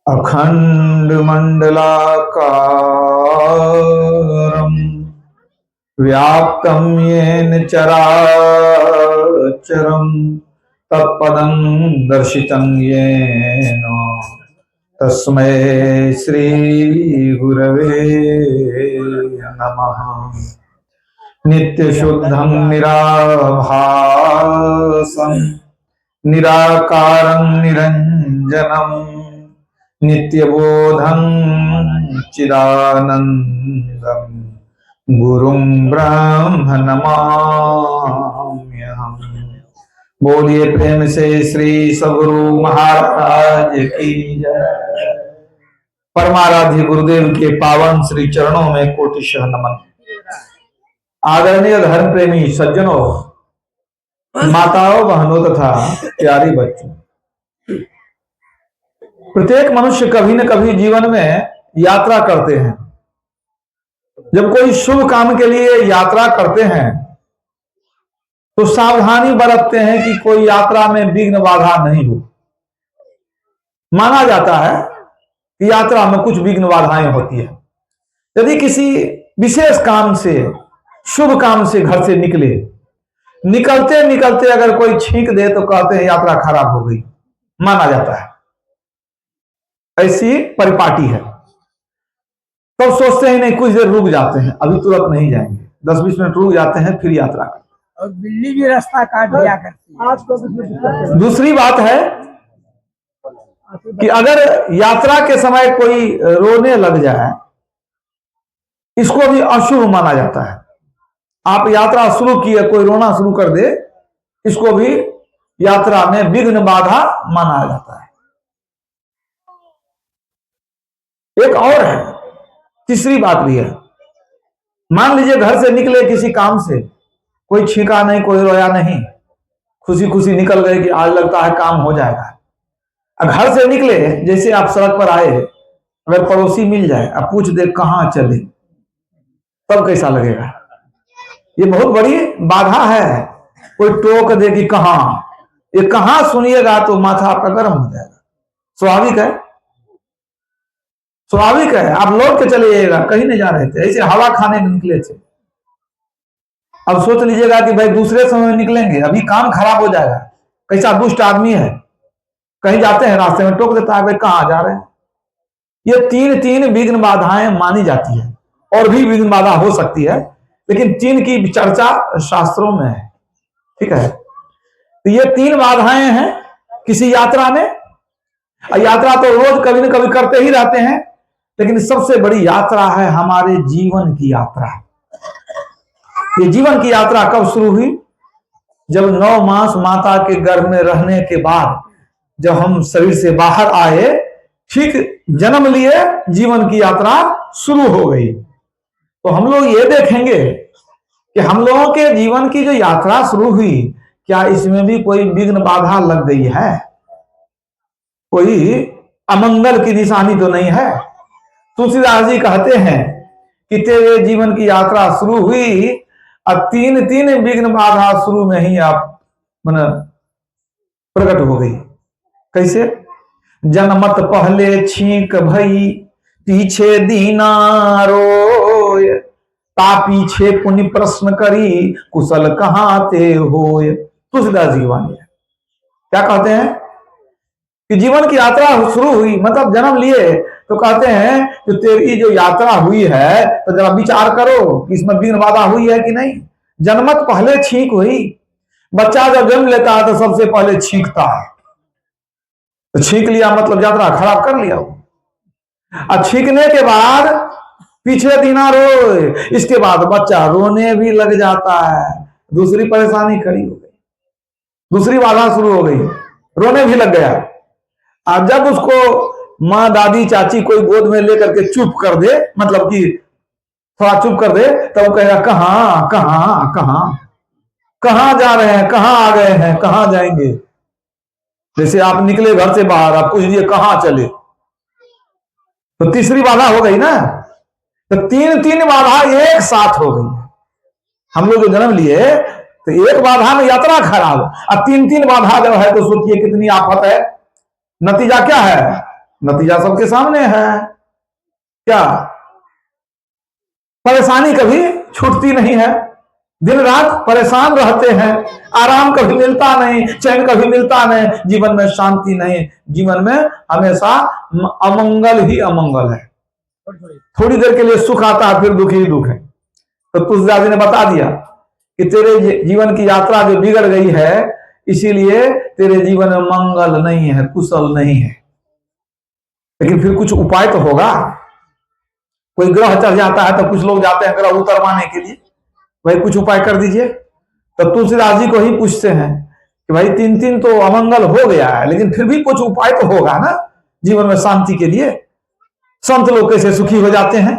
अखंड मंडलाकारं व्याप्तं येन चराचरं तत्पदं दर्शितं येन तस्मै श्री गुरवे नमः। नित्यशुद्धं निराभासं निराकारं निरञ्जनं नित्यबोधं चिदानन्दं गुरुं ब्रह्म नमाम्यहम्। बोलिए प्रेम से श्री सद्गुरु महाराज की जय। परमाराध्य गुरुदेव के पावन श्री चरणों में कोटिशः नमन। आदरणीय धर्म प्रेमी सज्जनों, माताओं, बहनों तथा प्यारे बच्चों, प्रत्येक मनुष्य कभी न कभी जीवन में यात्रा करते हैं। जब कोई शुभ काम के लिए यात्रा करते हैं तो सावधानी बरतते हैं कि कोई यात्रा में विघ्न बाधा नहीं हो। माना जाता है कि यात्रा में कुछ विघ्न बाधाएं होती है। यदि किसी विशेष काम से, शुभ काम से घर से निकलते निकलते अगर कोई छींक दे तो कहते हैं यात्रा खराब हो गई, माना जाता है। ऐसी परिपाटी है। तब तो सोचते हैं नहीं, कुछ देर रुक जाते हैं, अभी तुरंत नहीं जाएंगे, 10-20 मिनट रुक जाते हैं, फिर यात्रा करते हैं। और बिल्ली भी रास्ता काट दिया करती है। दूसरी बात है कि अगर यात्रा के समय कोई रोने लग जाए, इसको भी अशुभ माना जाता है। आप यात्रा शुरू किए, कोई रोना शुरू कर दे, इसको भी यात्रा में विघ्न बाधा माना जाता है। एक और है, तीसरी बात भी है। मान लीजिए घर से निकले किसी काम से, कोई छींका नहीं, कोई रोया नहीं, खुशी खुशी निकल गए कि आज लगता है काम हो जाएगा। अब घर से निकले, जैसे आप सड़क पर आए, अगर पड़ोसी मिल जाए, अब पूछ दे कहां चले, तब कैसा लगेगा? ये बहुत बड़ी बाधा है। कोई टोक दे कि कहां, ये कहां सुनिएगा तो माथा आपका गर्म हो जाएगा। स्वाभाविक है, स्वाभाविक है। आप लौट के चले जाइएगा, कहीं नहीं जा रहे थे, ऐसे हवा खाने निकले थे। अब सोच लीजिएगा कि भाई दूसरे समय में निकलेंगे, अभी काम खराब हो जाएगा। कैसा दुष्ट आदमी है, कहीं जाते हैं रास्ते में टोक देता है, भाई कहां जा रहे हैं। ये तीन विघ्न बाधाएं मानी जाती है, और भी विघ्न बाधा हो सकती है, लेकिन 3 की चर्चा शास्त्रों में है। ठीक है, तो ये 3 बाधाएं हैं किसी यात्रा में। यात्रा तो रोज कभी न कभी करते ही रहते हैं, लेकिन सबसे बड़ी यात्रा है हमारे जीवन की यात्रा। ये जीवन की यात्रा कब शुरू हुई? जब 9 मास माता के गर्भ में रहने के बाद, जब हम शरीर से बाहर आए, ठीक जन्म लिए, जीवन की यात्रा शुरू हो गई। तो हम लोग ये देखेंगे कि हम लोगों के जीवन की जो यात्रा शुरू हुई, क्या इसमें भी कोई विघ्न बाधा लग गई है? कोई अमंगल की निशानी तो नहीं है? तुलसीदास जी कहते हैं कि तेरे जीवन की यात्रा शुरू हुई और 3 विघ्न बाधा शुरू में ही आप प्रकट हो गई। कैसे? जनमत पहले छींक भई, पीछे दीना रोय, ता पीछे पुण्य प्रश्न करी, कुशल कहां ते होय। तुलसीदास जी की वाणी है। क्या कहते हैं कि जीवन की यात्रा शुरू हुई, मतलब जन्म लिए, तो कहते हैं कि तेरी जो यात्रा हुई है, तो जरा विचार करो कि इसमें विघ्न बाधा हुई है कि नहीं। जन्मत पहले छींक हुई। बच्चा जब जन्म लेता है तो सबसे पहले छींकता है, तो छींक लिया मतलब यात्रा खराब कर लिया। और छींकने के बाद पीछे दीना रोए, इसके बाद बच्चा रोने भी लग जाता है। दूसरी परेशानी खड़ी हो गई, दूसरी बाधा शुरू हो गई, रोने भी लग गया। और जब उसको माँ, दादी, चाची कोई गोद में लेकर के चुप कर दे, मतलब कि थोड़ा चुप कर दे, तब वो कहेगा कहां कहां कहां कहां जा रहे हैं, कहां आ गए हैं, कहां जाएंगे। जैसे आप निकले घर से बाहर, आप पूछ दिए कहां चले, तो तीसरी बाधा हो गई ना। तो 3 बाधा एक साथ हो गई। हम लोग जो जन्म लिए तो एक बाधा में यात्रा खराब, और 3 बाधा जब है तो सोचिए कितनी आफत है। नतीजा क्या है? नतीजा सबके सामने है। क्या परेशानी कभी छूटती नहीं है, दिन रात परेशान रहते हैं, आराम कभी मिलता नहीं, चैन कभी मिलता नहीं, जीवन में शांति नहीं, जीवन में हमेशा अमंगल ही अमंगल है। थोड़ी देर के लिए सुख आता है, फिर दुख ही दुख है। तो तुलसीदास जी ने बता दिया कि तेरे जीवन की यात्रा जो बिगड़ गई है, इसीलिए तेरे जीवन में मंगल नहीं है, कुशल नहीं है। लेकिन फिर कुछ उपाय तो होगा। कोई ग्रह चढ़ जाता है तो कुछ लोग जाते हैं ग्रह उतरवाने के लिए, भाई कुछ उपाय कर दीजिए। तो तुलसीदास जी को ही पूछते हैं कि भाई 3 तो अमंगल हो गया है, लेकिन फिर भी कुछ उपाय तो होगा ना जीवन में शांति के लिए। संत लोग कैसे सुखी हो जाते हैं?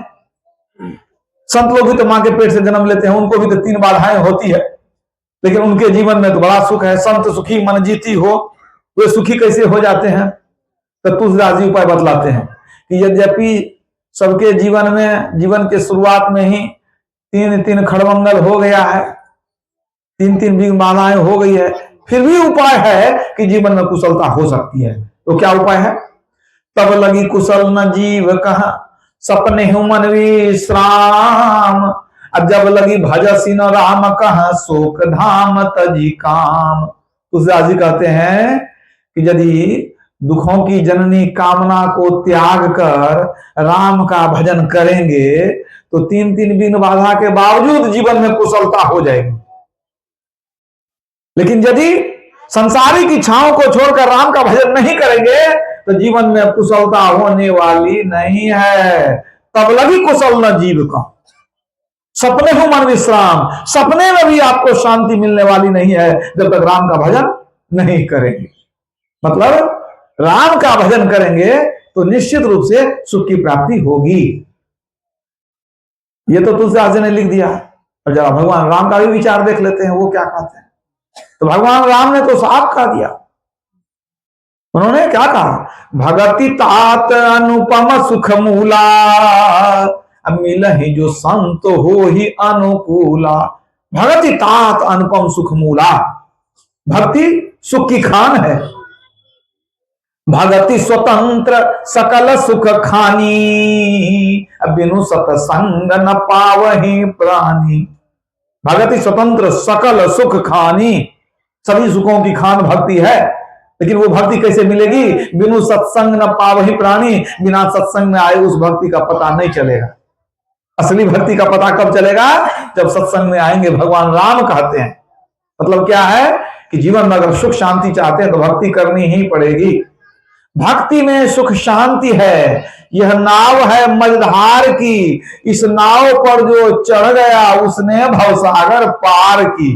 संत लोग भी तो मां के पेट से जन्म लेते हैं, उनको भी तो 3 बाधाएं होती है, लेकिन उनके जीवन में तो बड़ा सुख है। संत सुखी मन जीती हो, वे सुखी कैसे हो जाते हैं? तो तुलसीदास जी उपाय बतलाते हैं कि यद्यपि सबके जीवन में, जीवन के शुरुआत में ही 3 खड़मंगल हो गया है, 3 बिग बाधाएं हो गई है, फिर भी उपाय है कि जीवन में कुशलता हो सकती है। तो क्या उपाय है? तब लगी कुशल न जीव कहा, सपने मन विश्राम। अब जब लगी भजसी न राम कहा, शोक धाम तजी काम। तुलसीदास जी कहते हैं कि यदि दुखों की जननी कामना को त्याग कर राम का भजन करेंगे तो 3 बिघ्न बाधा के बावजूद जीवन में कुशलता हो जाएगी। लेकिन यदि संसारिक इच्छाओं को छोड़कर राम का भजन नहीं करेंगे तो जीवन में कुशलता होने वाली नहीं है। तब लगी कुशल न जीव का, सपने हो मन विश्राम। सपने में भी आपको शांति मिलने वाली नहीं है जब तक राम का भजन नहीं करेंगे। मतलब राम का भजन करेंगे तो निश्चित रूप से सुख की प्राप्ति होगी। ये तो तुलसीदास जी ने लिख दिया। और जब भगवान राम का भी विचार देख लेते हैं, वो क्या कहते हैं। तो भगवान राम ने तो साफ कह दिया। उन्होंने क्या कहा? भगति तात अनुपम सुख मूला, अब मिल ही जो संत हो ही अनुकूला। भगति तात अनुपम सुख मूला, भक्ति सुख की खान है। भगति स्वतंत्र सकल सुख खानी, बिनु सतसंग न पावहि प्राणी। भगति स्वतंत्र सकल सुख खानी, सभी सुखों की खान भक्ति है। लेकिन वो भक्ति कैसे मिलेगी? बिनु सत्संग न पावहि प्राणी, बिना सत्संग में आए उस भक्ति का पता नहीं चलेगा। असली भक्ति का पता कब चलेगा? जब सत्संग में आएंगे। भगवान राम कहते हैं, मतलब क्या है कि जीवन में अगर सुख शांति चाहते हैं तो भक्ति करनी ही पड़ेगी। भक्ति में सुख शांति है। यह नाव है मझधार की, इस नाव पर जो चढ़ गया उसने भवसागर पार की।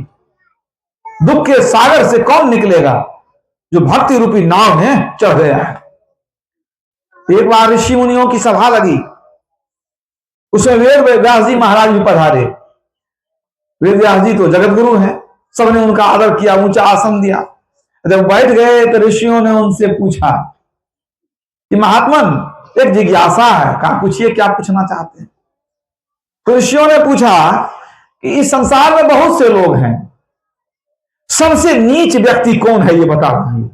दुख के सागर से कौन निकलेगा? जो भक्ति रूपी नाव में चढ़ गया है। एक बार ऋषि मुनियों की सभा लगी, उसमें वेद व्यास जी महाराज भी पधारे। वेद व्यास जी तो जगत गुरु हैं, सबने उनका आदर किया, ऊंचा आसन दिया। जब बैठ गए तो ऋषियों ने उनसे पूछा कि महात्मन एक जिज्ञासा है, कहा पूछिए क्या पूछना चाहते हैं। तो ऋषियों ने पूछा कि इस संसार में बहुत से लोग हैं, सबसे नीच व्यक्ति कौन है ये बता दीजिए।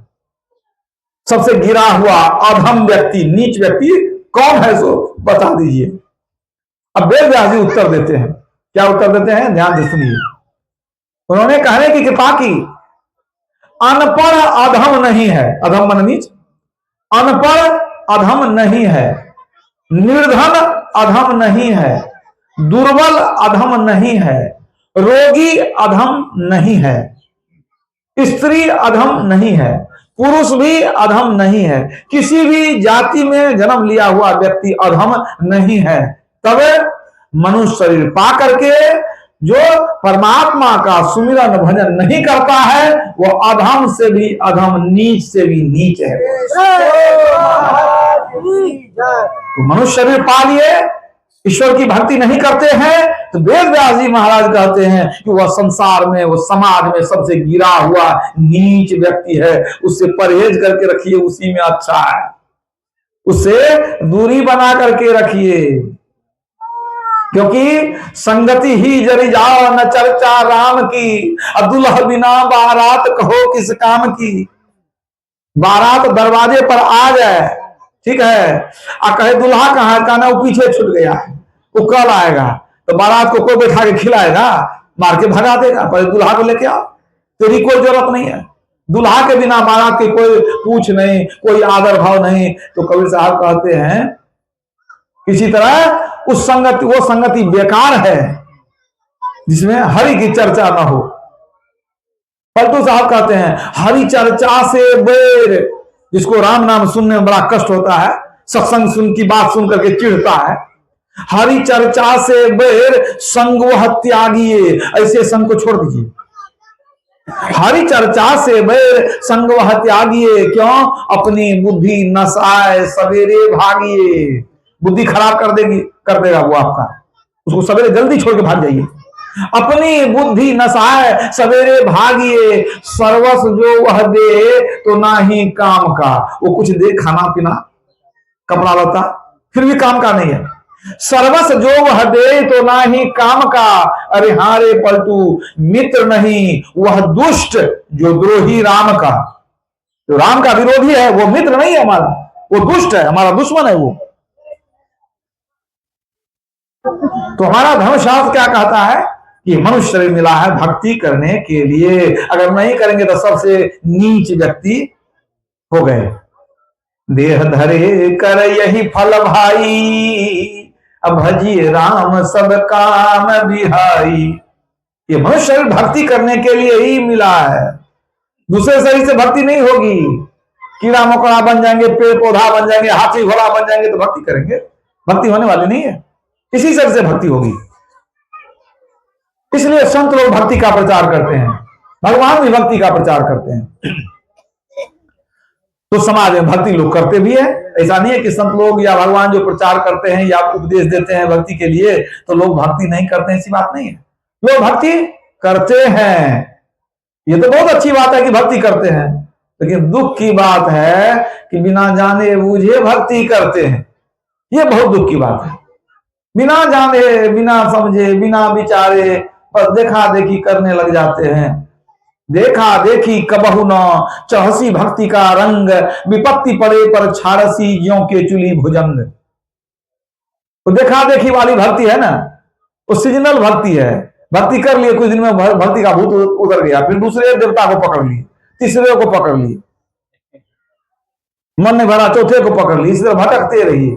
सबसे गिरा हुआ अधम व्यक्ति, नीच व्यक्ति कौन है सो बता दीजिए। अब वेद व्यास जी उत्तर देते हैं। क्या उत्तर देते हैं? ध्यान से सुनिए। उन्होंने कहने की कृपा की, अनपढ़ अधम नहीं है। अधम मन नीच। अनपढ़ अधम नहीं है, निर्धन अधम नहीं है, दुर्बल अधम नहीं है, रोगी अधम नहीं है, स्त्री अधम नहीं है, पुरुष भी अधम नहीं है, किसी भी जाति में जन्म लिया हुआ व्यक्ति अधम नहीं है। तब मनुष्य शरीर पा करके जो परमात्मा का सुमिरन भजन नहीं करता है वो अधम से भी अधम, नीच से भी नीच है। तो मनुष्य शरीर पा लिए, ईश्वर की भक्ति नहीं करते हैं, तो वेद व्यास जी महाराज कहते हैं कि वह संसार में, वो समाज में सबसे गिरा हुआ नीच व्यक्ति है। उससे परहेज करके रखिए, उसी में अच्छा है। उससे दूरी बना करके रखिए, क्योंकि संगति ही जरी जाओ न चर्चा राम की, दुल्हा बिना बारात कहो किस काम की। बारात दरवाजे पर आ जाए ठीक है। आ कहे दुल्हा कहाँ है, कहना वो पीछे छूट गया है, वो कल आएगा। तो बारात को कोई बैठा के खिलाएगा, मार के भगा देगा। पहले दुल्हा को लेके आओ, तेरी कोई जरूरत नहीं है। दुल्हा के बिना बारात की कोई पूछ नहीं, कोई आदर भाव नहीं। तो कबीर साहब कहते हैं किसी तरह उस संगति, वो संगति बेकार है जिसमें हरि की चर्चा ना हो। पलटू साहब कहते हैं हरि चर्चा से बैर, जिसको राम नाम सुनने में बड़ा कष्ट होता है, सत्संग सुन की बात सुन करके चिढ़ता है, हरि चर्चा से बैर संग वह त्यागिए, ऐसे संग को छोड़ दीजिए। हरि चर्चा से बैर संग वह त्यागिए, क्यों? अपनी बुद्धि नसाए सवेरे भागिए। बुद्धि खराब कर देगी, कर देगा वो आपका, उसको सवेरे जल्दी छोड़ के भाग जाइए। अपनी बुद्धि नसाए सवेरे भागिए, सर्वस जो वह दे तो ना ही काम का। वो कुछ दे, खाना पीना कपड़ा लता, फिर भी काम का नहीं है। सर्वस जो वह दे तो ना ही काम का। अरे हाँ रे पलटू, मित्र नहीं वह दुष्ट जो द्रोही राम का। जो राम का विरोधी है वो मित्र नहीं है हमारा, वो दुष्ट है, हमारा दुश्मन है वो। तो हमारा धर्मशास्त्र क्या कहता है कि मनुष्य शरीर मिला है भक्ति करने के लिए, अगर नहीं करेंगे तो सबसे नीच व्यक्ति हो गए। देह धरे कर यही फल भाई, अब भजिए राम सब काम बिहाई। ये मनुष्य शरीर भक्ति करने के लिए ही मिला है, दूसरे शरीर से भक्ति नहीं होगी। कीड़ा मकोड़ा बन जाएंगे, पेड़ पौधा बन जाएंगे, हाथी घोड़ा बन जाएंगे तो भक्ति करेंगे? भक्ति होने वाली नहीं है। इसी शरीर से भक्ति होगी। इसलिए संत लोग भक्ति का प्रचार करते हैं, भगवान भी भक्ति का प्रचार करते हैं। तो समाज में भक्ति लोग करते भी है। ऐसा नहीं है कि संत लोग या भगवान जो प्रचार करते हैं या उपदेश देते हैं भक्ति के लिए तो लोग भक्ति नहीं करते हैं, ऐसी बात नहीं है। लोग भक्ति करते हैं, ये तो बहुत अच्छी बात है कि भक्ति करते हैं, लेकिन दुख की बात है कि बिना जाने बूझे भक्ति करते हैं। ये बहुत दुख की बात है। बिना जाने, बिना समझे, बिना विचारे बस देखा देखी करने लग जाते हैं। देखा देखी कबहु न चहसी भक्ति का रंग, विपत्ति पड़े पर छारसी ज्यों के चुली भुजंग। तो देखा देखी वाली भक्ति है ना, वो सीजनल भक्ति है। भक्ति कर लिए, कुछ दिन में भक्ति का भूत उतर गया, फिर दूसरे देवता को पकड़ लिए, तीसरे को पकड़ लिए, मन ने भरा चौथे को पकड़ ली, इस तरह भटकते रहिए,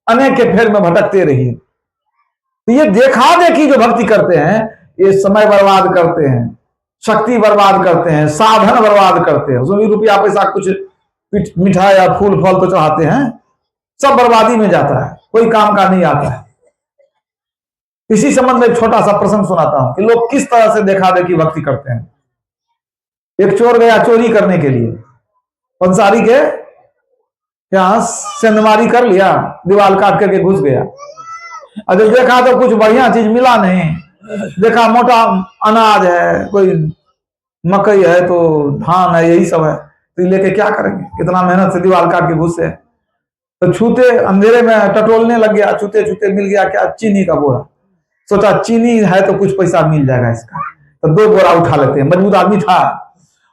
अनेक के फेर में भटकते रहिए। तो ये देखा देखी जो भक्ति करते हैं ये समय बर्बाद करते हैं, शक्ति बर्बाद करते हैं, साधन बर्बाद करते हैं। उसमें भी रुपया पैसा कुछ मिठाई या फूल फल तो चढ़ाते हैं, सब बर्बादी में जाता है, कोई काम का नहीं आता है। इसी संबंध में एक छोटा सा प्रसंग सुनाता हूं कि लोग किस तरह से देखा देखी भक्ति करते हैं। एक चोर गया चोरी करने के लिए, पंसारी के यहां सेंधमारी कर लिया, दीवार काट करके घुस गया। और जब देखा तो कुछ बढ़िया चीज मिला नहीं, देखा मोटा अनाज है, कोई मकई है तो धान है, यही सब है, तो लेके क्या करेंगे, कितना मेहनत से दीवार काट के घुसे। तो छूते अंधेरे में टटोलने लग गया, छूते छूते मिल गया क्या, चीनी का बोरा। सोचा चीनी है तो कुछ पैसा मिल जाएगा इसका, तो 2 बोरा उठा लेते हैं, मजबूत आदमी था,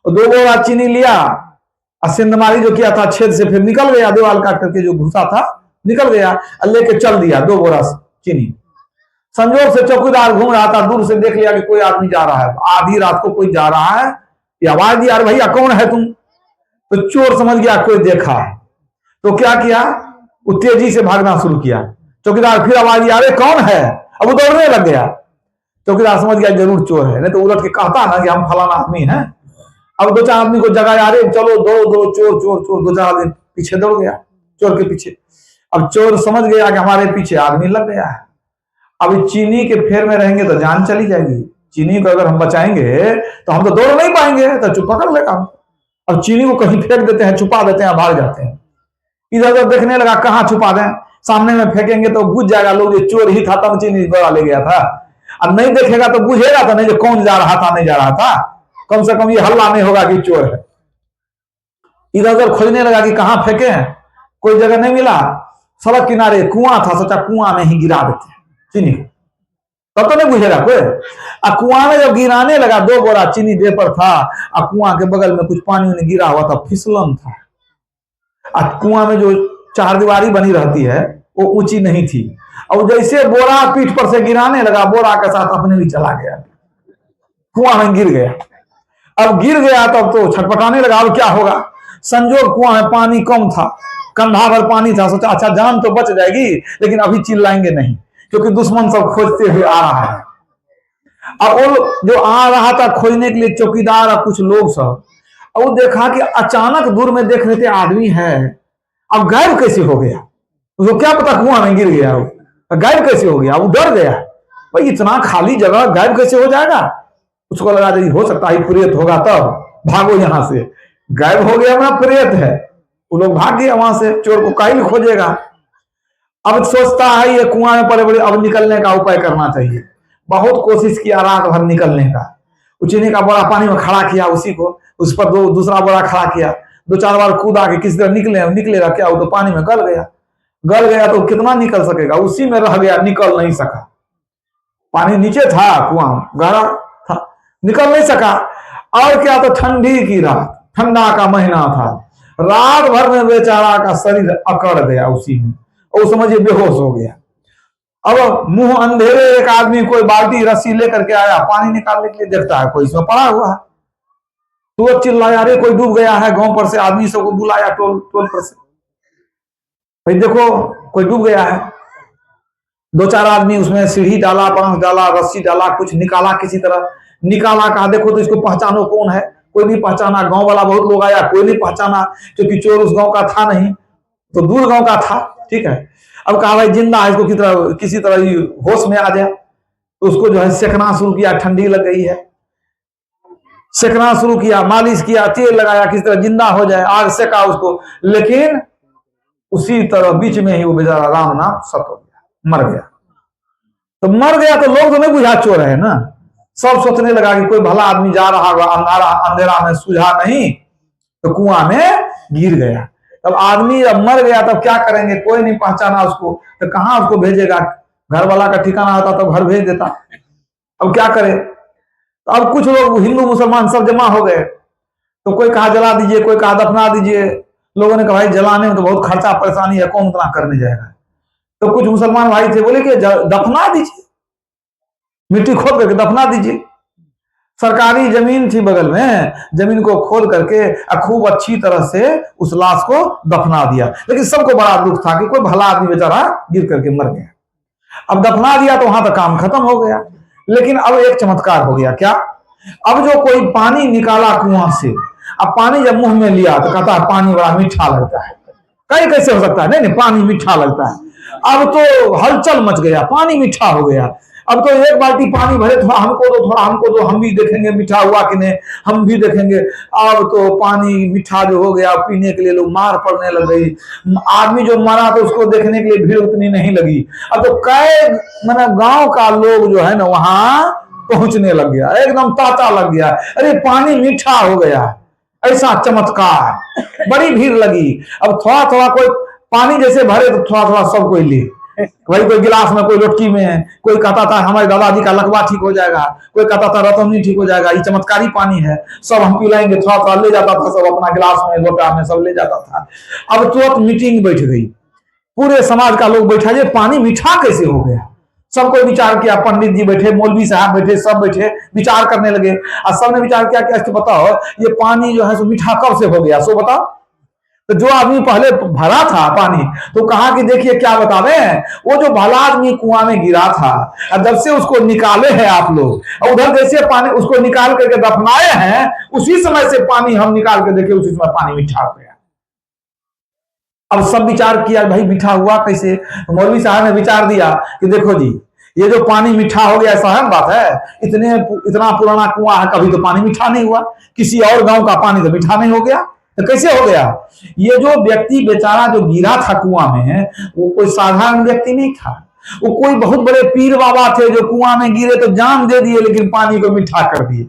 और 2 बोरा चीनी लिया, और सेंधमारी जो किया था छेद से फिर निकल गया, दीवार काट करके जो घुसा था निकल गया, और लेके चल दिया 2 बोरा चीनी। संजोग से चौकीदार घूम रहा था, दूर से देख लिया कि कोई आदमी जा रहा है, आधी रात को कोई जा रहा है, ये आवाज दिया, अरे भैया कौन है तुम? तो चोर समझ गया कोई देखा है, तो क्या किया, वो तेजी से भागना शुरू किया। चौकीदार फिर आवाज दिया, अरे कौन है? अब वो दौड़ने लग गया। चौकीदार समझ गया जरूर चोर है, नहीं तो उलट के कहता ना कि हम फलाना आदमी हैं। अब 2-4 आदमी को जगाया, अरे चलो दो चोर चोर चोर, 2-4 आदमी पीछे दौड़ गया, चोर के पीछे। अब चोर समझ गया कि हमारे पीछे आदमी लग गया है, अब चीनी के फेर में रहेंगे तो जान चली जाएगी। चीनी को अगर हम बचाएंगे तो हम तो दौड़ नहीं पाएंगे, तो चुप पकड़ लेगा। अब चीनी को कहीं फेंक देते हैं, छुपा देते हैं, भाग जाते हैं। इधर उधर देखने लगा कहाँ छुपा दें, सामने में फेंकेंगे तो बुझ जाएगा लोग ये चोर ही था, तब चीनी दौड़ा ले गया था। अब नहीं देखेगा तो बुझेगा तो नहीं जो कौन जा रहा था नहीं जा रहा था, कम से कम ये हल्ला नहीं होगा कि चोर है। इधर उधर खोजने लगा कि कहाँ फेंके हैं, कोई जगह नहीं मिला। सड़क किनारे कुआं था, सोचा कुआं में ही गिरा देते हैं चीनी को, तब तो नहीं बुझेगा कोई। कुआं में जब गिराने लगा, 2 बोरा चीनी दे पर था, कुआं के बगल में कुछ पानी गिरा हुआ था, फिसलन था। कुआं में जो चार दीवारी बनी रहती है, वो ऊंची नहीं थी। और जैसे बोरा पीठ पर से गिराने लगा, बोरा के साथ अपने भी चला गया, कुआं में गिर गया। अब गिर गया तब तो छटपटाने लगा, अब क्या होगा। संजोग कुआं में पानी कम था, कंधा भर पानी था। सोचा अच्छा जान तो बच जाएगी, लेकिन अभी चिल्लाएंगे नहीं, क्योंकि दुश्मन सब खोजते हुए आ रहा है। अब वो जो आ रहा था खोजने के लिए, चौकीदार और कुछ लोग सब, और वो देखा कि अचानक दूर में देख रहे थे आदमी है। अब गायब कैसे हो गया, उसको क्या पता कुआं में गिर गया, वो गायब कैसे हो गया। वो डर गया, भाई इतना खाली जगह गायब कैसे हो जाएगा। उसको लगा यदि हो सकता है प्रेत होगा, तब भागो यहां से। गायब हो गया, वहां प्रेत है। वो लोग भाग गए वहां से, चोर को काहिल खोजेगा। अब सोचता है ये कुआं में पड़े बड़े, अब निकलने का उपाय करना चाहिए। बहुत कोशिश किया रात भर निकलने का। चीनी का बोरा पानी में खड़ा किया, उसी को उस पर दूसरा बोरा खड़ा किया, 2-4 बार कूदा के किसी तरह निकलेगा क्या। वो तो पानी में गल गया तो कितना निकल सकेगा, उसी में रह गया, निकल नहीं सका। पानी नीचे था, कुआं गहरा था, निकल नहीं सका। और क्या, तो ठंडी की रात, ठंडा का महीना था। रात भर में बेचारा का शरीर अकड़ गया उसी में, और समझिए बेहोश हो गया। अब मुंह अंधेरे एक आदमी कोई बाल्टी रस्सी लेकर के आया, पानी निकालने के लिए देखता है कोई इसमें पड़ा हुआ है। तो चिल्लाया, अरे कोई डूब गया है। गांव पर से आदमी सबको बुलाया, टोल पर से, भाई देखो कोई डूब गया है। 2-4 आदमी उसमें सीढ़ी डाला, बांस डाला, रस्सी डाला, कुछ निकाला, किसी तरह निकाला। कहा देखो तो इसको पहचानो कौन है। कोई नहीं पहचाना। गांव वाला बहुत लोग आया, कोई नहीं पहचाना, क्योंकि चोर उस गांव का था नहीं, तो दूर गांव का था। ठीक है, अब कहा भाई जिंदा है, इसको किसी तरह होश में आ जाए। तो उसको जो है सेकना शुरू किया, ठंडी लग गई है, सेकना शुरू किया, मालिश किया, तेल लगाया, किसी तरह जिंदा हो जाए। आग सेका उसको, लेकिन उसी तरह बीच में ही वो बेचारा राम नाम सत हो गया, मर गया। तो मर गया तो लोग तो नहीं बुझा चोर है ना, सब सोचने लगा कि कोई भला आदमी जा रहा होगा, अंधेरा में सूझा नहीं तो कुआं में गिर गया। तब आदमी जब मर गया तब क्या करेंगे, कोई नहीं पहचाना उसको, तो कहां उसको भेजेगा। घर वाला का ठिकाना होता तो घर भेज देता। अब क्या करे। तो अब कुछ लोग हिंदू मुसलमान सब जमा हो गए, तो कोई कहा जला दीजिए, कोई कहा दफना दीजिए। लोगों ने कहा भाई जलाने में तो बहुत खर्चा परेशानी है, कौन उतना करने जाएगा। तो कुछ मुसलमान भाई थे, बोले कि दफना दीजिए, मिट्टी खोद करके दफना दीजिए। सरकारी जमीन थी बगल में, जमीन को खोद करके खूब अच्छी तरह से उस लाश को दफना दिया। लेकिन सबको बड़ा दुख था कि कोई भला आदमी बेचारा गिर करके मर गया। अब दफना दिया तो वहां तक काम खत्म हो गया। लेकिन अब एक चमत्कार हो गया। क्या, अब जो कोई पानी निकाला कुआं से, अब पानी जब मुंह में लिया तो कहता है पानी बड़ा मीठा लगता है। कहीं कैसे हो सकता है, नहीं पानी मीठा लगता है। अब तो हलचल मच गया, पानी मीठा हो गया। अब तो एक बाल्टी पानी भरे, थोड़ा हमको दो, थोड़ा हमको दो, हम भी देखेंगे मीठा हुआ कि नहीं, हम भी देखेंगे। अब तो पानी मीठा जो हो गया, पीने के लिए लोग मार पड़ने लग गई। आदमी जो मरा तो उसको देखने के लिए भीड़ उतनी नहीं लगी। अब तो कई मतलब गांव का लोग जो है ना वहां पहुंचने लग गया, एकदम तांता लग गया, अरे पानी मीठा हो गया, ऐसा चमत्कार, बड़ी भीड़ लगी। अब थोड़ा थोड़ा कोई पानी जैसे भरे तो थोड़ा थोड़ा सब कोई ले, भाई कोई गिलास में, कोई लोटकी में, कोई कहता था हमारे दादाजी का लकवा ठीक हो जाएगा, कोई कहता था रतौनी ठीक हो जाएगा, ये चमत्कारी पानी है, सब हम पिलाएंगे। थोड़ा थोड़ा ले जाता था सब, अपना गिलास में, लोटा में सब ले जाता था। अब तुरंत मीटिंग बैठ गई, पूरे समाज का लोग बैठा, ये पानी मीठा कैसे हो गया। सबको विचार किया, पंडित जी बैठे, मौलवी साहब बैठे, सब बैठे विचार करने लगे। और सबने विचार किया कि अच्छा बताओ ये पानी जो है सो मीठा कब से हो गया, सो बताओ। तो जो आदमी पहले भरा था पानी, तो कहा कि देखिए क्या बता रहे हैं, वो जो भला आदमी कुआं में गिरा था, और जब से उसको निकाले हैं आप लोग, और उधर जैसे पानी उसको निकाल करके दफनाए हैं, उसी समय से पानी हम निकाल के देखे, उसी समय पानी मीठा हो गया। अब सब विचार किया भाई मीठा हुआ कैसे। तो मौलवी साहब ने विचार दिया कि देखो जी, ये जो पानी मीठा हो गया ऐसा है बात है, इतना पुराना कुआं है, कभी तो पानी मीठा नहीं हुआ, किसी और गांव का पानी तो मीठा नहीं हो गया, तो कैसे हो गया। ये जो व्यक्ति बेचारा जो गिरा था कुआं में, वो कोई साधारण व्यक्ति नहीं था, वो कोई बहुत बड़े पीर बाबा थे जो कुआं में गिरे तो जान दे दिए, लेकिन पानी को मीठा कर दिए,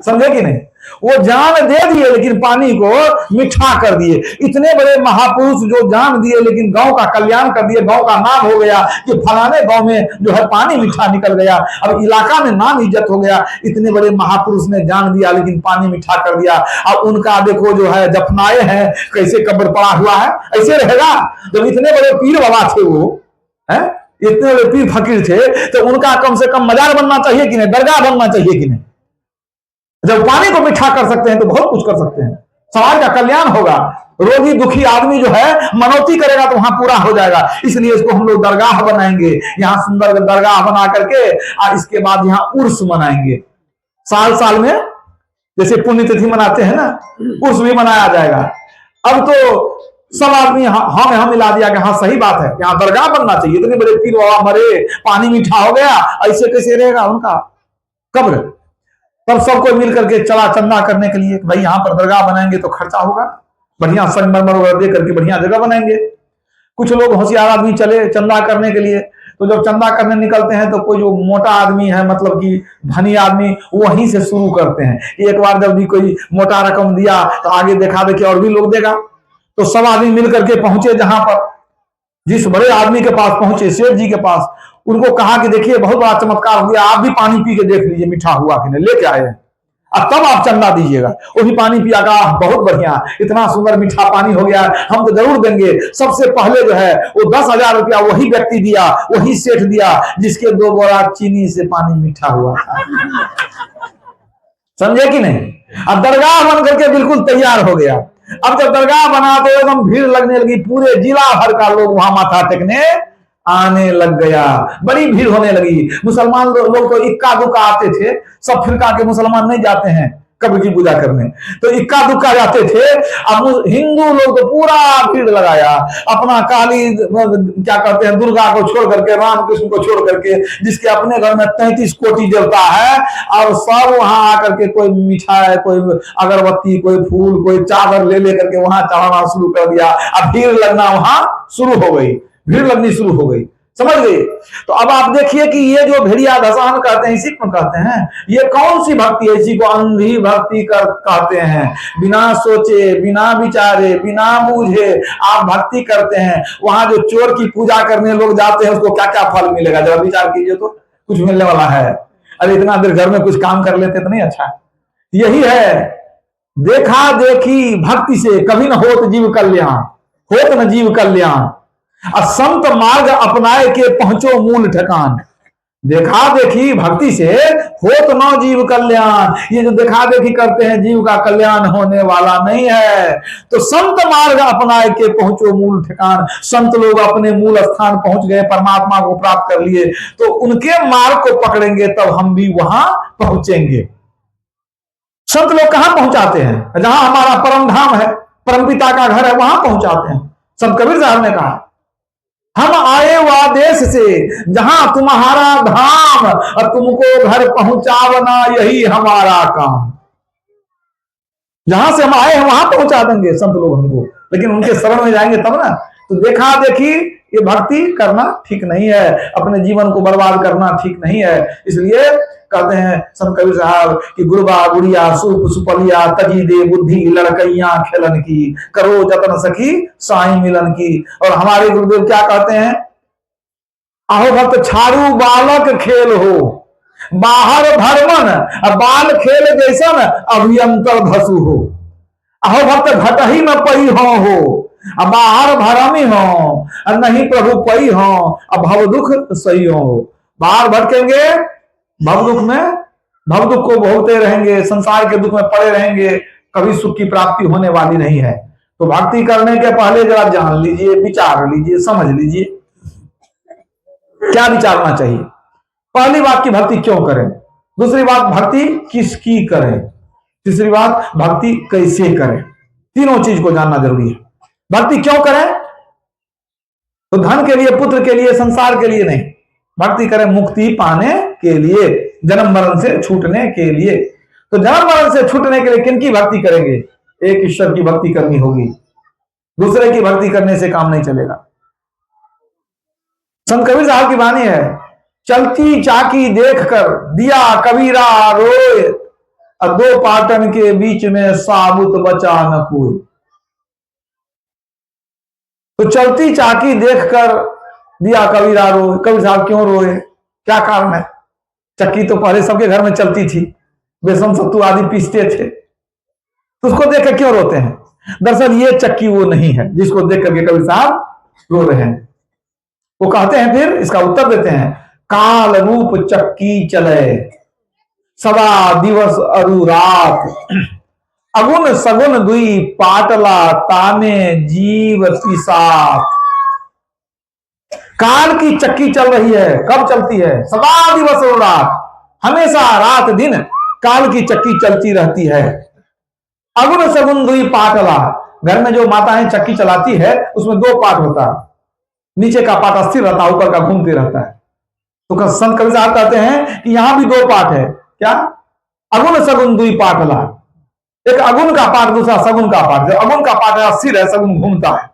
समझे कि नहीं। वो जान दे दिए लेकिन पानी को मीठा कर दिए। इतने बड़े महापुरुष जो जान दिए लेकिन गांव का कल्याण कर दिए, गांव का नाम हो गया कि फलाने गांव में जो है पानी मीठा निकल गया, अब इलाका में नाम इज्जत हो गया। इतने बड़े महापुरुष ने जान दिया लेकिन पानी मीठा कर दिया। अब उनका देखो जो है दफनाए हैं, कैसे कब्र पड़ा हुआ है, ऐसे रहेगा। जब इतने बड़े पीर बाबा थे वो है, इतने बड़े पीर फकीर थे, तो उनका कम से कम मजार बनना चाहिए कि नहीं, दरगाह बनना चाहिए कि नहीं। जब पानी को मीठा कर सकते हैं तो बहुत कुछ कर सकते हैं, समाज का कल्याण होगा। रोगी दुखी आदमी जो है मनौती करेगा तो वहां पूरा हो जाएगा। इसलिए इसको हम लोग दरगाह बनाएंगे, यहाँ सुंदर दरगाह बना करके और इसके बाद यहाँ उर्स मनाएंगे। साल साल में जैसे पुण्यतिथि मनाते हैं ना, उर्स भी मनाया जाएगा। अब तो सब आदमी हम यहाँ मिला दिया कि हाँ सही बात है, यहाँ दरगाह बनना चाहिए। इतने बड़े पीर बाबा मरे, पानी मीठा हो गया, ऐसे कैसे रहेगा उनका कब्र। तब सबको मिल करके चला चंदा करने के लिए, भाई यहाँ पर दरगाह बनाएंगे तो खर्चा होगा, बढ़िया संगमरमर वगैरह दे करके बढ़िया जगह बनाएंगे। कुछ लोग होशियार आदमी चले चंदा करने के लिए, तो जब चंदा करने निकलते हैं तो कोई जो मोटा आदमी है, मतलब कि धनी आदमी, वहीं से शुरू करते हैं। एक बार जब भी कोई मोटा रकम दिया तो आगे देखा देखी और भी लोग देगा। तो सब आदमी मिल करके पहुंचे जहां पर, जिस बड़े आदमी के पास पहुंचे, सेठ जी के पास, उनको कहा कि देखिए बहुत बड़ा चमत्कार हो गया, आप भी पानी पी के देख लीजिए मीठा हुआ कि नहीं, लेके आए हैं, अब तब आप चंदा दीजिएगा। वो भी पानी पिया, कहा बहुत बढ़िया, इतना सुंदर मीठा पानी हो गया, हम तो जरूर देंगे। सबसे पहले जो है वो 10,000 रुपया वही व्यक्ति दिया, वही सेठ दिया जिसके 2 बोरा चीनी से पानी मीठा हुआ था। समझे कि नहीं। अब दरगाह बन करके बिल्कुल तैयार हो गया। अब जब दरगाह बना तो एकदम भीड़ लगने लगी, पूरे जिला भर का लोग वहां माथा टेकने आने लग गया, बड़ी भीड़ होने लगी। मुसलमान लोग तो इक्का दुक्का आते थे, सब फिरका के मुसलमान नहीं जाते हैं कब्र की पूजा करने, तो इक्का दुक्का जाते थे। अब हिंदू लोग तो पूरा भीड़ लगाया, अपना काली क्या कहते हैं दुर्गा को छोड़ करके, राम कृष्ण को छोड़ करके, जिसके अपने घर में 33 कोटी जलता है, और सब वहां आकर के कोई मिठाई, कोई अगरबत्ती, कोई फूल, कोई चादर ले लेकर के वहां चढ़ाना शुरू कर दिया। अब भीड़ लगना वहां शुरू हो गई, भीड़ लगनी शुरू हो गई, समझ गए। तो अब आप देखिए कि ये जो भेड़िया धसान कहते हैं, इसी को कहते हैं, ये कौन सी भक्ति है, इसी को अंधी भक्ति कहते हैं। बिना सोचे, बिना विचारे, बिना बूझे आप भक्ति करते हैं। वहां जो चोर की पूजा करने लोग जाते हैं, उसको क्या क्या फल मिलेगा, जरा विचार कीजिए तो कुछ मिलने वाला है। अरे इतना देर घर में कुछ काम कर लेते तो नहीं अच्छा। यही है, देखा देखी भक्ति से कभी न होत जीव कल्याण, होत न जीव कल्याण। असंत मार्ग अपनाए के पहुंचो मूल ठिकान। देखा देखी भक्ति से होत न जीव कल्याण। ये जो देखा देखी करते हैं, जीव का कल्याण होने वाला नहीं है। तो संत मार्ग अपनाए के पहुंचो मूल ठिकान। संत लोग अपने मूल स्थान पहुंच गए, परमात्मा को प्राप्त कर लिए, तो उनके मार्ग को पकड़ेंगे तब हम भी वहां पहुंचेंगे। संत लोग कहां पहुंचाते हैं, जहां हमारा परम धाम है, परमपिता का घर है, वहां पहुंचाते हैं। संत कबीर साहब ने कहा, हम आए वह देश से जहां तुम्हारा धाम, और तुमको घर पहुंचावना यही हमारा काम। जहां से हम आए हैं वहां पहुंचा देंगे संत लोग हमको, लेकिन उनके शरण में जाएंगे तब ना। तो देखा देखी ये भक्ति करना ठीक नहीं है, अपने जीवन को बर्बाद करना ठीक नहीं है। इसलिए कहते हैं संत कबीर साहब कि गुरबा गुड़िया सुप सुपलिया तजी दे बुद्धि लड़कैया खेलन की, करो जतन सखी साई मिलन की। और हमारे गुरुदेव क्या कहते हैं, आहो भक्त छाड़ू बालक खेल हो, बाहर भरमन बाल खेल जैसन अभियंतर धसु हो। अहो भक्त घटही में पई हो, अब बाहर भरमी हो, नहीं प्रभु पई हो, अब भव दुख सही हो। बाहर भटकेंगे, भव दुख में, भव दुख को भोगते रहेंगे, संसार के दुख में पड़े रहेंगे, कभी सुख की प्राप्ति होने वाली नहीं है। तो भक्ति करने के पहले जरा जान लीजिए, विचार लीजिए, समझ लीजिए क्या विचारना चाहिए। पहली बात की भक्ति क्यों करें, दूसरी बात भक्ति किसकी करें, तीसरी बात भक्ति कैसे करें। तीनों चीज को जानना जरूरी है। भक्ति क्यों करें, तो धन के लिए, पुत्र के लिए, संसार के लिए नहीं। भक्ति करें मुक्ति पाने के लिए, जन्म मरण से छूटने के लिए। तो जन्म मरण से छूटने के लिए किनकी भक्ति करेंगे, एक ईश्वर की भक्ति करनी होगी, दूसरे की भक्ति करने से काम नहीं चलेगा। संत कबीर साहब की वाणी है, चलती चाकी देखकर दिया कबीरा रोए, और दो पाटन के बीच में साबुत बचा न कोई। तो चलती चाकी देखकर दिया कबीरा रोए। कबीर साहब क्यों रोए, क्या कारण है? चक्की तो पहले सबके घर में चलती थी, बेसन सत्तू आदि पीसते थे, तो उसको देख कर क्यों रोते हैं? दरअसल ये चक्की वो नहीं है जिसको देख करके कबीर साहब रो रहे हैं। वो कहते हैं, फिर इसका उत्तर देते हैं, काल रूप चक्की चले सदा दिवस अरु रात, अगुन सगुन दुई पाटला ताने जीव पिसात। काल की चक्की चल रही है, कब चलती है? सदा दिवस और रात, हमेशा रात दिन काल की चक्की चलती रहती है। अगुन सगुन दुई पाटला, घर में जो माताएं चक्की चलाती है उसमें दो पाट होता है, नीचे का पाट स्थिर रहता है, ऊपर का घूमते रहता है। तो संत कबीर साहब कहते हैं कि यहां भी दो पाट है। क्या? अगुन सगुन दुई पाटला, एक अगुन का पाट, दूसरा सगुन का पाट। जो अगुन का पाट है स्थिर है, सगुन घूमता है।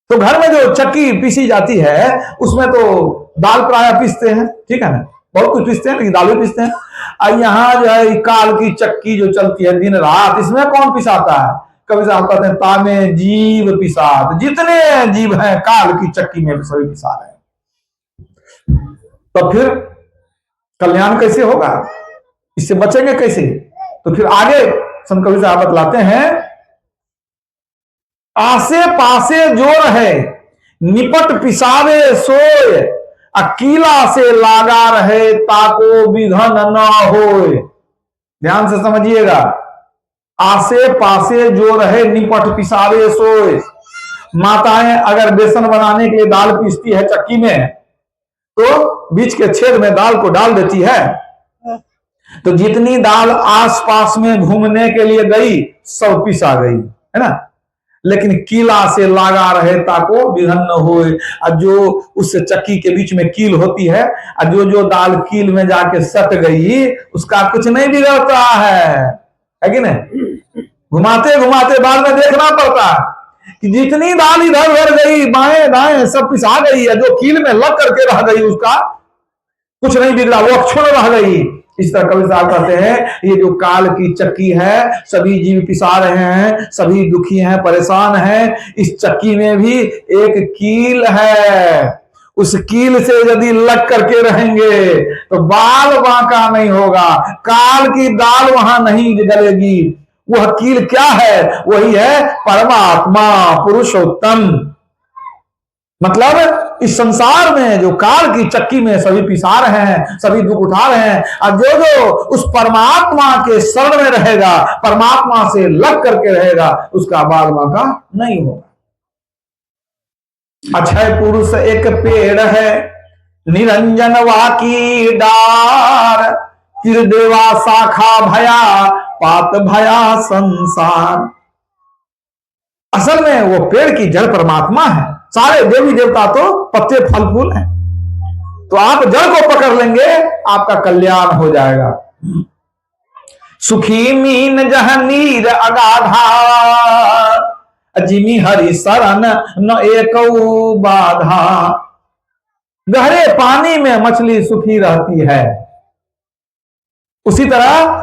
तो घर में जो चक्की पीसी जाती है उसमें तो दाल प्राय पीसते हैं, ठीक है ना, बहुत कुछ पीसते हैं, लेकिन दाल भी पीसते हैं। और यहाँ जो है काल की चक्की जो चलती है दिन रात, इसमें कौन पिसाता है? कभी साहब कहते हैं तामे जीव पिसात, जितने जीव हैं काल की चक्की में सभी पिसा रहे हैं। तो फिर कल्याण कैसे होगा, इससे बचेंगे कैसे? तो फिर आगे संत कबीर साहब बतलाते हैं, आसे पासे जो रहे निपट पिसावे सोए, अकीला से लागा रहे ताको विघन न होए। ध्यान से समझिएगा, आसे पासे जो रहे निपट पिसावे सोए। माताएं अगर बेसन बनाने के लिए दाल पीसती है चक्की में, तो बीच के छेद में दाल को डाल देती है, तो जितनी दाल आसपास में घूमने के लिए गई सब पिसा गई, है ना। लेकिन कीला से लागा रहे ताको विघन न होए, और जो उस चक्की के बीच में कील होती है, और जो दाल कील में जाके सट गई उसका कुछ नहीं बिगड़ता है कि नहीं? घुमाते घुमाते बाद में देखना पड़ता है कि जितनी दाल इधर उधर गई, बाएं दाएं सब पिसा गई, है जो कील में लग करके रह गई उसका कुछ नहीं बिगड़ा, वो अक्षुण रह गई। इस तरह कबीर साहब कहते हैं ये जो काल की चक्की है, सभी जीव पिसा रहे हैं, सभी दुखी हैं, परेशान हैं। इस चक्की में भी एक कील है, उस कील से यदि लग करके रहेंगे तो बाल बांका नहीं होगा, काल की दाल वहां नहीं गलेगी। वह कील क्या है? वही है परमात्मा पुरुषोत्तम। मतलब इस संसार में जो काल की चक्की में सभी पिसा रहे हैं, सभी दुख उठा रहे हैं, और जो उस परमात्मा के शरण में रहेगा, परमात्मा से लग करके रहेगा, उसका बाल बांका नहीं होगा। अक्षय पुरुष एक पेड़ है, निरंजन वाकी डार, देवा शाखा भया पात भया संसार। असल में वो पेड़ की जड़ परमात्मा है, सारे देवी देवता तो पत्ते फल फूल हैं। तो आप जड़ को पकड़ लेंगे, आपका कल्याण हो जाएगा। सुखी मीन जह नीर अगाधा, जिमी हरि शरण न एक बाधा। गहरे पानी में मछली सुखी रहती है, उसी तरह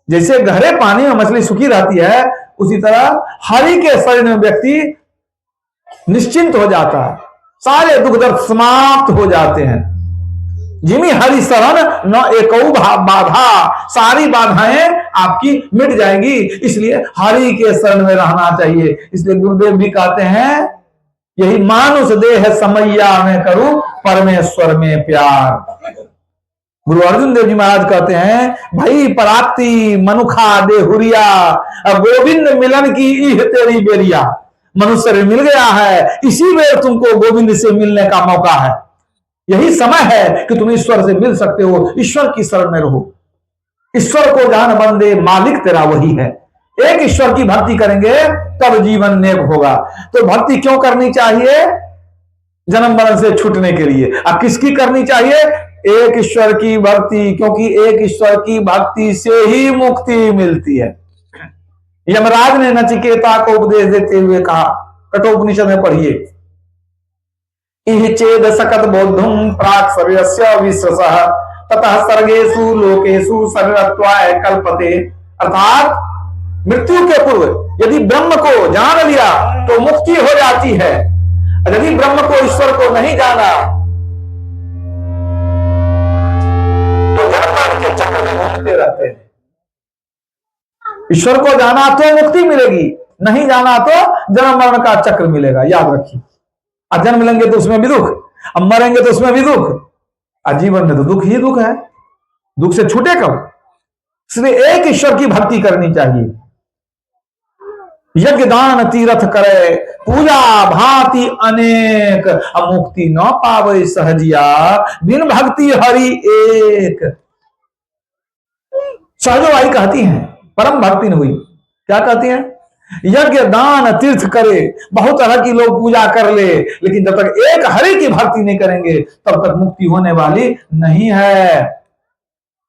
जैसे गहरे पानी में मछली सुखी रहती है, उसी तरह हरि के शरण में व्यक्ति निश्चिंत हो जाता है, सारे दुख दर्द समाप्त हो जाते हैं। जिमी हरि शरण न एकौ बाधा, सारी बाधाएं आपकी मिट जाएंगी। इसलिए हरि के शरण में रहना चाहिए। इसलिए गुरुदेव भी कहते हैं, यही मानुष देह समैया में करूं परमेश्वर में प्यार। गुरु अर्जुन देव जी महाराज कहते हैं, भाई प्राप्ति मनुखा देहुरिया, गोविंद मिलन की इह तेरी बेरिया। मनुष्य में मिल गया है, इसी बेर तुमको गोविंद से मिलने का मौका है। यही समय है कि तुम ईश्वर से मिल सकते हो। ईश्वर की शरण में रहो। ईश्वर को जान बंदे मालिक तेरा वही है। एक ईश्वर की भक्ति करेंगे तब जीवन नेक होगा। तो भक्ति क्यों करनी चाहिए? जन्म मरण से छूटने के लिए। अब किसकी करनी चाहिए? एक ईश्वर की भक्ति, क्योंकि एक ईश्वर की भक्ति से ही मुक्ति मिलती है। यमराज ने नचिकेता को उपदेश देते हुए कहा, कठोपनिषद में पढ़िए, इह चेद सकत बोधुम प्राक सर्वस्य विश्रसः ततः सर्गेषु लोकेषु सर्गत्वाय कल्पते। अर्थात मृत्यु के पूर्व यदि ब्रह्म को जान लिया तो मुक्ति हो जाती है, यदि ब्रह्म को, ईश्वर को नहीं जाना तो जन्म के चक्र में घूमते रहते हैं। ईश्वर को जाना तो मुक्ति मिलेगी, नहीं जाना तो जन्म मरण का चक्र मिलेगा, याद रखिए। अब जन्म लेंगे तो उसमें भी दुख, अब मरेंगे तो उसमें भी दुख, जीवन में तो दुख ही दुख है, दुख से छूटे कब? इसलिए एक ईश्वर की भक्ति करनी चाहिए। यज्ञ दान तीर्थ करे, पूजा भांति अनेक, मुक्ति न पावे सहजिया, बिन भक्ति हरि एक। सहजवाई कहती हैं, परम भक्ति न हुई। क्या कहती हैं? यज्ञ दान तीर्थ करे, बहुत तरह की लोग पूजा कर ले, लेकिन जब तक एक हरि की भक्ति नहीं करेंगे तब तक मुक्ति होने वाली नहीं है।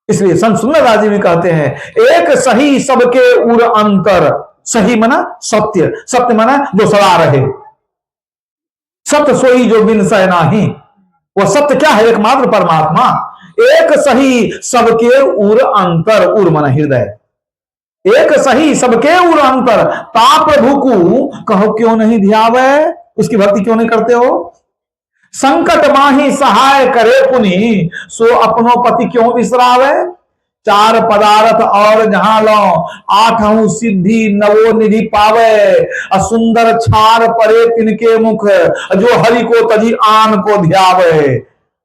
इसलिए संत सुंदरदास जी भी कहते हैं, एक सही सबके उर अंतर। सही माना सत्य, सत्य माना जो सदा रहे, सत्य सोई जो बिन सह नाही। वो सत्य क्या है? एकमात्र परमात्मा। एक सही सबके उर अंतर, उर माना हृदय। एक सही सबके उर अंतर, ता प्रभु को कहो क्यों नहीं ध्यावे, उसकी भक्ति क्यों नहीं करते हो? संकट माही सहाय करे पुनि, सो अपनो पति क्यों विसरावे। चार पदार्थ और जहां लो, आठों सिद्धि नवो निधि पावे, सुंदर छार परे तिनके मुख, जो हरि को तजी आन को ध्यावे।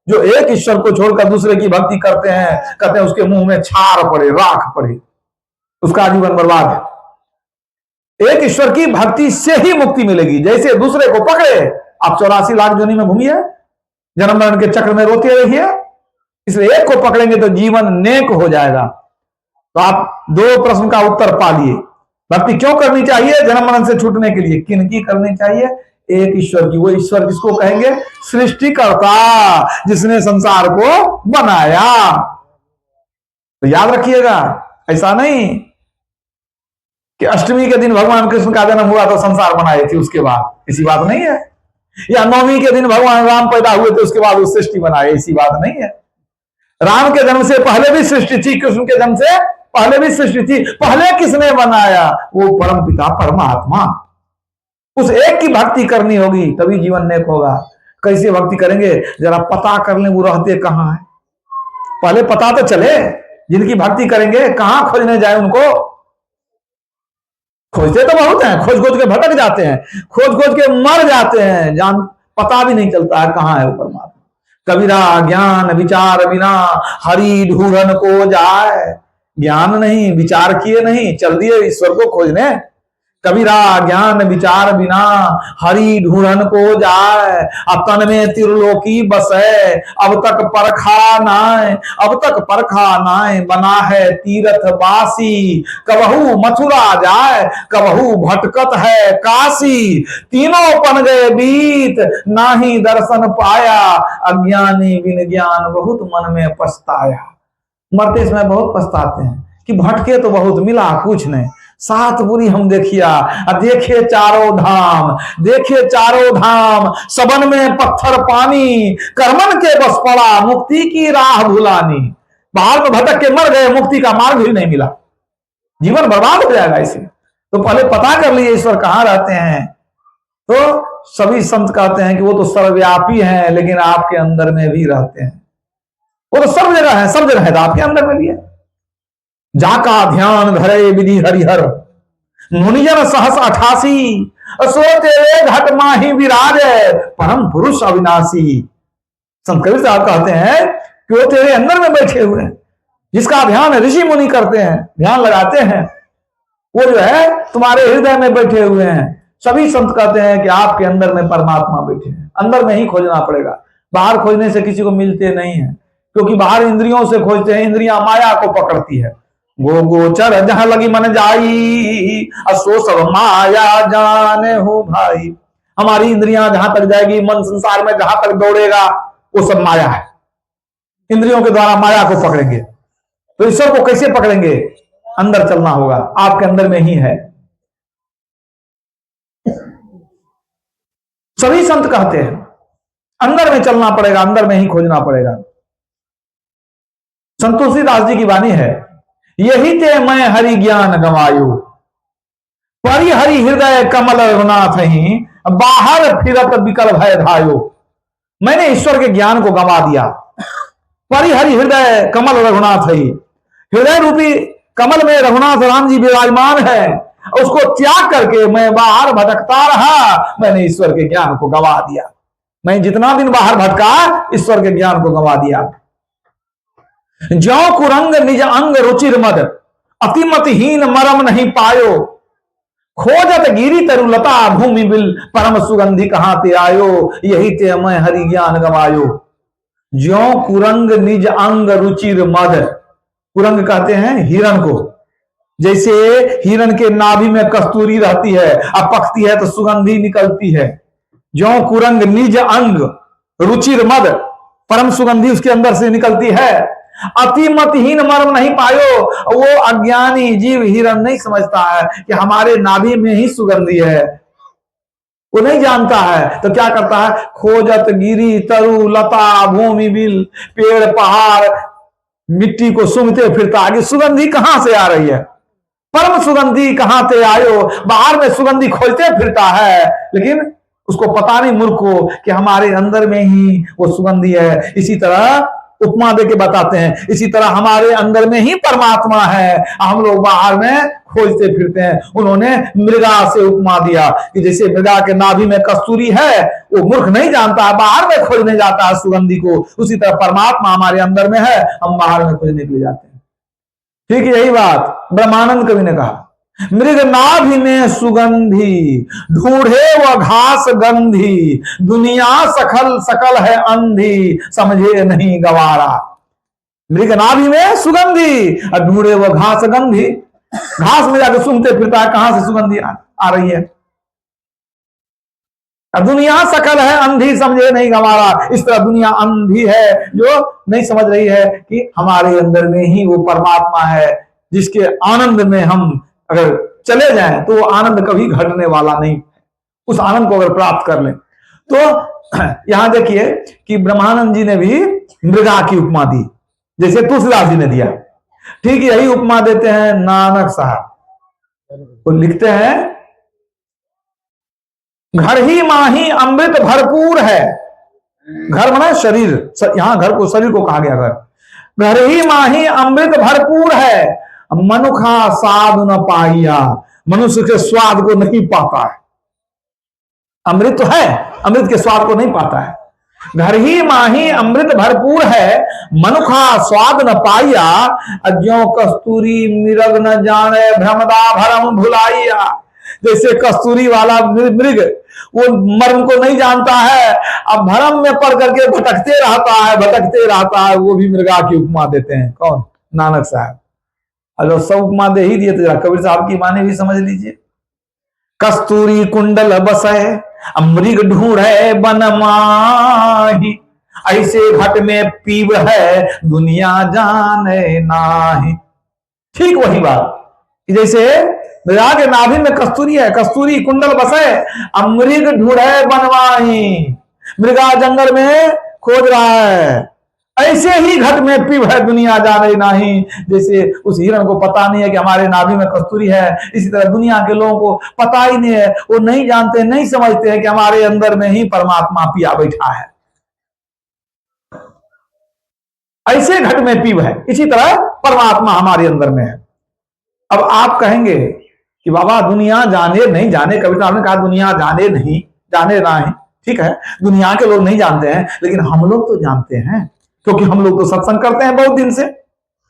जो एक ईश्वर को छोड़कर दूसरे की भक्ति करते हैं, कहते हैं उसके मुंह में छार पड़े, राख पड़े, उसका जीवन बर्बाद है। एक ईश्वर की भक्ति से ही मुक्ति मिलेगी। जैसे दूसरे को पकड़े, आप 84 लाख जोनी में घूमिए, जन्म मरण के चक्र में रोते रहिए, इसलिए एक को पकड़ेंगे तो जीवन नेक हो जाएगा। तो आप दो प्रश्न का उत्तर पा लिए। भक्ति क्यों करनी चाहिए? जन्म मरण से छूटने के लिए। किनकी करनी चाहिए? एक ईश्वर की। वो ईश्वर किसको कहेंगे? सृष्टिकर्ता, जिसने संसार को बनाया। तो याद रखिएगा, ऐसा नहीं कि अष्टमी के दिन भगवान कृष्ण का जन्म हुआ तो संसार बनाए थे उसके बाद, ऐसी बात नहीं है। या नवमी के दिन भगवान राम पैदा हुए थे उसके बाद वो सृष्टि बनाए, ऐसी बात नहीं है। राम के जन्म से पहले भी सृष्टि थी, कृष्ण के जन्म से पहले भी सृष्टि थी। पहले किसने बनाया? वो परम पिता परमात्मा। उस एक की भक्ति करनी होगी तभी जीवन नेक होगा। कैसे भक्ति करेंगे? जरा पता कर लें वो रहते कहां है, पहले पता तो चले। जिनकी भक्ति करेंगे कहां खोजने जाए उनको? खोजते तो बहुत हैं, खोज खोज के भटक जाते हैं, खोज खोज के मर जाते हैं, जान पता भी नहीं चलता है कहां है वो परमात्मा। कबीरा ज्ञान विचार बिना हरि ढूंढन को जाए। ज्ञान नहीं, विचार किए नहीं, चल दिए ईश्वर को खोजने। कबीरा ज्ञान विचार बिना हरि ढूंढन को जाए। अब तन में त्रिलोकी बसे, अब तक परखा नाय, अब तक परखा नाय, बना है तीर्थ बासी। कबहू मथुरा जाए, कबहू भटकत है काशी। तीनों पन गए बीत, नाही दर्शन पाया। अज्ञानी बिन ज्ञान बहुत मन में पछताया। मरते समय बहुत पछताते हैं कि भटके तो बहुत, मिला कुछ नहीं। सात बुरी हम देखिया, देखे चारों धाम, देखे चारों धाम, सबन में पत्थर पानी। कर्मन के बस पड़ा, मुक्ति की राह भुलानी। बाहर में भटक के मर गए, मुक्ति का मार्ग भी नहीं मिला, जीवन बर्बाद हो जाएगा इसे। तो पहले पता कर लिए ईश्वर कहां रहते हैं। तो सभी संत कहते हैं कि वो तो सर्वव्यापी हैं, लेकिन आपके अंदर में भी रहते हैं। वो तो सब जगह है, सब जगह है, तो आपके अंदर में भी है। जाका ध्यान धरे विधि हरिहर, मुनिजन सहस 88, सो तेरे घट माही विराज, परम पुरुष अविनाशी। संत कबीर साहब कहते हैं कि वो तेरे अंदर में बैठे हुए हैं, जिसका ध्यान ऋषि मुनि करते हैं, ध्यान लगाते हैं, वो जो है तुम्हारे हृदय में बैठे हुए हैं। सभी संत कहते हैं कि आपके अंदर में परमात्मा बैठे हैं, अंदर में ही खोजना पड़ेगा। बाहर खोजने से किसी को मिलते नहीं है, क्योंकि बाहर इंद्रियों से खोजते हैं, इंद्रियां माया को पकड़ती है। गो गोचर जहां लगी मन जाई, असो सब माया जाने हो भाई। हमारी इंद्रियां जहां तक जाएगी, मन संसार में जहां तक दौड़ेगा, वो सब माया है। इंद्रियों के द्वारा माया को पकड़ेंगे तो ईश्वर को कैसे पकड़ेंगे? अंदर चलना होगा, आपके अंदर में ही है। सभी संत कहते हैं अंदर में चलना पड़ेगा, अंदर में ही खोजना पड़ेगा। संत तुलसीदास जी की वाणी है, यही ते मैं हरि ज्ञान गवायो, परि हरि हृदय कमल रघुनाथ ही, बाहर फिरत विकल भय धायो। मैंने ईश्वर के ज्ञान को गंवा दिया। परि हरि हृदय कमल रघुनाथ ही, हृदय रूपी कमल में रघुनाथ राम जी विराजमान है, उसको त्याग करके मैं बाहर भटकता रहा। मैंने ईश्वर के ज्ञान को गंवा दिया। मैं जितना दिन बाहर भटका, ईश्वर के ज्ञान को गंवा दिया। ज्यो कुरंग निज अंग रुचिर मद, अतिमतिहीन मरम नहीं पायो, खोजत गिरी तरुलता भूमि बिल, परम सुगंधि कहां ते आयो, यही ते मैं हरि ज्ञान गवायो। ज्यो कुरंग निज अंग रुचिर मद, कुरंग कहते हैं हिरण को। जैसे हिरण के नाभि में कस्तूरी रहती है, अब पकती है तो सुगंधी निकलती है। ज्यो कुरंग निज अंग रुचिर मद, परम सुगंधी उसके अंदर से निकलती है। अतिमतिहीन मर्म नहीं पायो, वो अज्ञानी जीव हिरण नहीं समझता है कि हमारे नाभि में ही सुगंधी है, वो नहीं जानता है। तो क्या करता है, खोजत गिरी तरु लता भूमि बिल, पेड़ पहाड़ मिट्टी को सूंघते फिरता, आगे सुगंधी कहां से आ रही है, परम सुगंधी कहां से आयो। बाहर में सुगंधी खोजते फिरता है, लेकिन उसको पता नहीं मूर्ख को कि हमारे अंदर में ही वो सुगंधी है। इसी तरह उपमा देके बताते हैं, इसी तरह हमारे अंदर में ही परमात्मा है, हम लोग बाहर में खोजते फिरते हैं। उन्होंने मृगा से उपमा दिया कि जैसे मृगा के नाभि में कस्तूरी है, वो मूर्ख नहीं जानता है, बाहर में खोजने जाता है सुगंधी को। उसी तरह परमात्मा हमारे अंदर में है, हम बाहर में खोजने के लिए जाते हैं। ठीक है, यही बात ब्रह्मानंद कवि ने कहा, मृग नाभि में सुगंधी, ढूंढे वह घास गंधी, दुनिया सकल सकल है अंधी, समझे नहीं गवारा। मृग नाभि में सुगंधी और ढूंढे वह घास गंधी, घास में जाकर सूंघते फिरता है, कहां से सुगंधी आ रही है। दुनिया सकल है अंधी, समझे नहीं गवारा। इस तरह दुनिया अंधी है जो नहीं समझ रही है कि हमारे अंदर में ही वो परमात्मा है, जिसके आनंद में हम अगर चले जाएं तो वो आनंद कभी घटने वाला नहीं। उस आनंद को अगर प्राप्त कर लें तो यहां देखिए कि ब्रह्मानंद जी ने भी मृगा की उपमा दी, जैसे तुलसीदास जी ने दिया। ठीक यही उपमा देते हैं नानक साहब। वो लिखते हैं, घर ही माही अमृत भरपूर है। घर माना शरीर, यहां घर को, शरीर को कहा गया घर। घर ही माही अमृत भरपूर है, मनुखा स्वाद न पाइया, मनुष्य के स्वाद को नहीं पाता है। अमृत तो है, अमृत के स्वाद को नहीं पाता है। घर ही माही अमृत भरपूर है, मनुखा स्वाद न पाइया, ज्यों कस्तूरी मृग न जाने, भ्रमदा भरम भुलाइया। जैसे कस्तूरी वाला मृग वो मर्म को नहीं जानता है, अब भरम में पड़ करके भटकते रहता है। वो भी मृगा की उपमा देते हैं। कौन? नानक साहब। अगर सब उपमा दे ही दिए तो जरा कबीर साहब की माने भी समझ लीजिए। कस्तूरी कुंडल बसे, मृग ढूंढे बन माही, ऐसे घट में पीव है, दुनिया जाने नाही। ठीक वही बात, जैसे मृगा के नाभि में कस्तूरी है, कस्तूरी कुंडल बसे, मृग ढूंढे बनवाही, मृगा जंगल में खोज रहा है, ऐसे ही घट में पीव है, दुनिया जाने नहीं। जैसे उस हिरण को पता नहीं है कि हमारे नाभि में कस्तूरी है, इसी तरह दुनिया के लोगों को पता ही नहीं है, वो नहीं जानते, नहीं समझते हैं कि हमारे अंदर में ही परमात्मा पिया बैठा है। ऐसे घट में पीव है, इसी तरह परमात्मा हमारे अंदर में है। अब आप कहेंगे कि बाबा दुनिया जाने नहीं जाने, कबीर साहब ने कहा दुनिया जाने नहीं, जाने ना है, ठीक है, दुनिया के लोग नहीं जानते हैं, लेकिन हम लोग तो जानते हैं, क्योंकि हम लोग तो सत्संग करते हैं, बहुत दिन से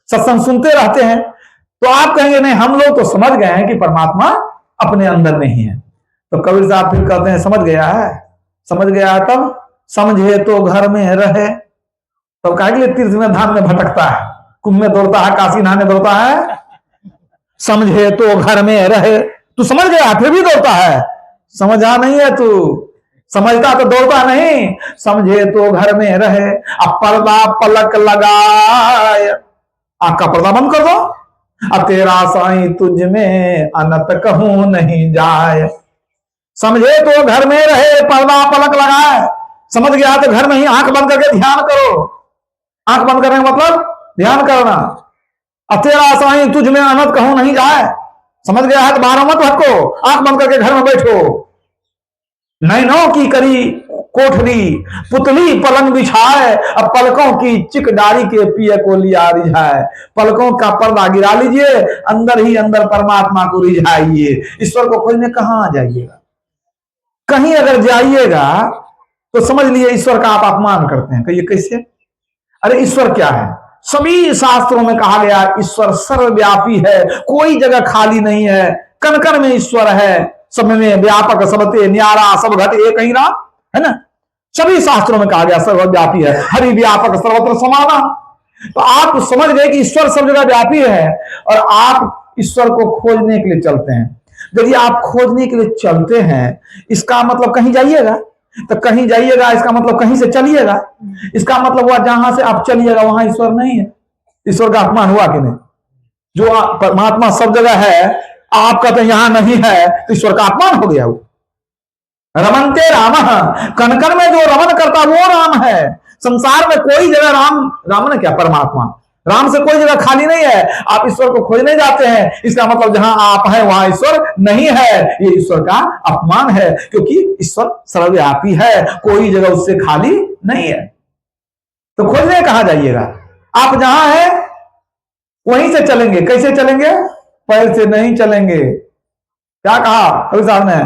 सत्संग सुनते रहते हैं। तो आप कहेंगे नहीं, हम लोग तो समझ गए हैं कि परमात्मा अपने अंदर नहीं है। तो कबीर साहब फिर कहते हैं, समझ गया है, समझ गया है, तब समझे तो घर में रहे। तो कहा कि तीर्थ में धाम में भटकता है, कुंभ में दौड़ता है, काशी नहाने दौड़ता है, समझे तो घर में रहे। तू समझ गया फिर भी दौड़ता है, समझा नहीं है तू, समझता तो दौड़ता नहीं। समझे तो घर में रहे, अब पर्दा पलक लगाए, आंख का पर्दा बंद कर दो, अब तेरा साईं तुझ में अनत कहूं नहीं जाए। समझे तो घर में रहे, पर्दा पलक लगाए, समझ गया तो घर में ही आंख बंद करके ध्यान करो। आंख बंद करने का मतलब ध्यान करना। अतेरा साईं तुझ में अनंत कहूं नहीं जाए, समझ गया है तो बाहर मत हटको, आंख बंद करके घर में बैठो। नैनों की करी कोठरी पुतली पलंग बिछाए, अब पलकों की चिक डारी के पिए को लिया रिझाए। पलकों का पर्दा गिरा लीजिए, अंदर ही अंदर परमात्मा को रिझाइए। ईश्वर को खोजने कहां जाइएगा? कहीं अगर जाइएगा तो समझ लिए ईश्वर का आप अपमान करते हैं। कहिए कैसे? अरे ईश्वर क्या है? सभी शास्त्रों में कहा गया ईश्वर सर्वव्यापी है, कोई जगह खाली नहीं है, कण कण में ईश्वर है, सब में व्यापक, सबते न्यारा, सब घट एक ही राम, है ना? सभी शास्त्रों में कहा गया सर्वव्यापी है, हरि व्यापक सर्वत्र समाना। तो आप समझ गए कि ईश्वर सब जगह व्यापी है और आप ईश्वर को खोजने के लिए चलते हैं। यदि आप खोजने के लिए चलते हैं, इसका मतलब कहीं जाइएगा, तो कहीं जाइएगा इसका मतलब कहीं से चलिएगा, इसका मतलब हुआ जहां से आप चलिएगा वहां ईश्वर नहीं है। ईश्वर का अपमान हुआ कि नहीं? जो परमात्मा सब जगह है, आप कहते हैं यहां नहीं है, तो ईश्वर का अपमान हो गया। वो रमनते राम, कण कण में जो रमन करता वो राम है। संसार में कोई जगह राम, राम ने क्या, परमात्मा, राम से कोई जगह खाली नहीं है। आप ईश्वर को खोजने जाते हैं, इसका मतलब जहां आप हैं वहां ईश्वर नहीं है। ये ईश्वर का अपमान है, क्योंकि ईश्वर सर्वव्यापी है, कोई जगह उससे खाली नहीं है। तो खोजने कहां जाइएगा? आप जहां हैं वहीं से चलेंगे। कैसे चलेंगे? पैर से नहीं चलेंगे। क्या कहा कवि साहब ने?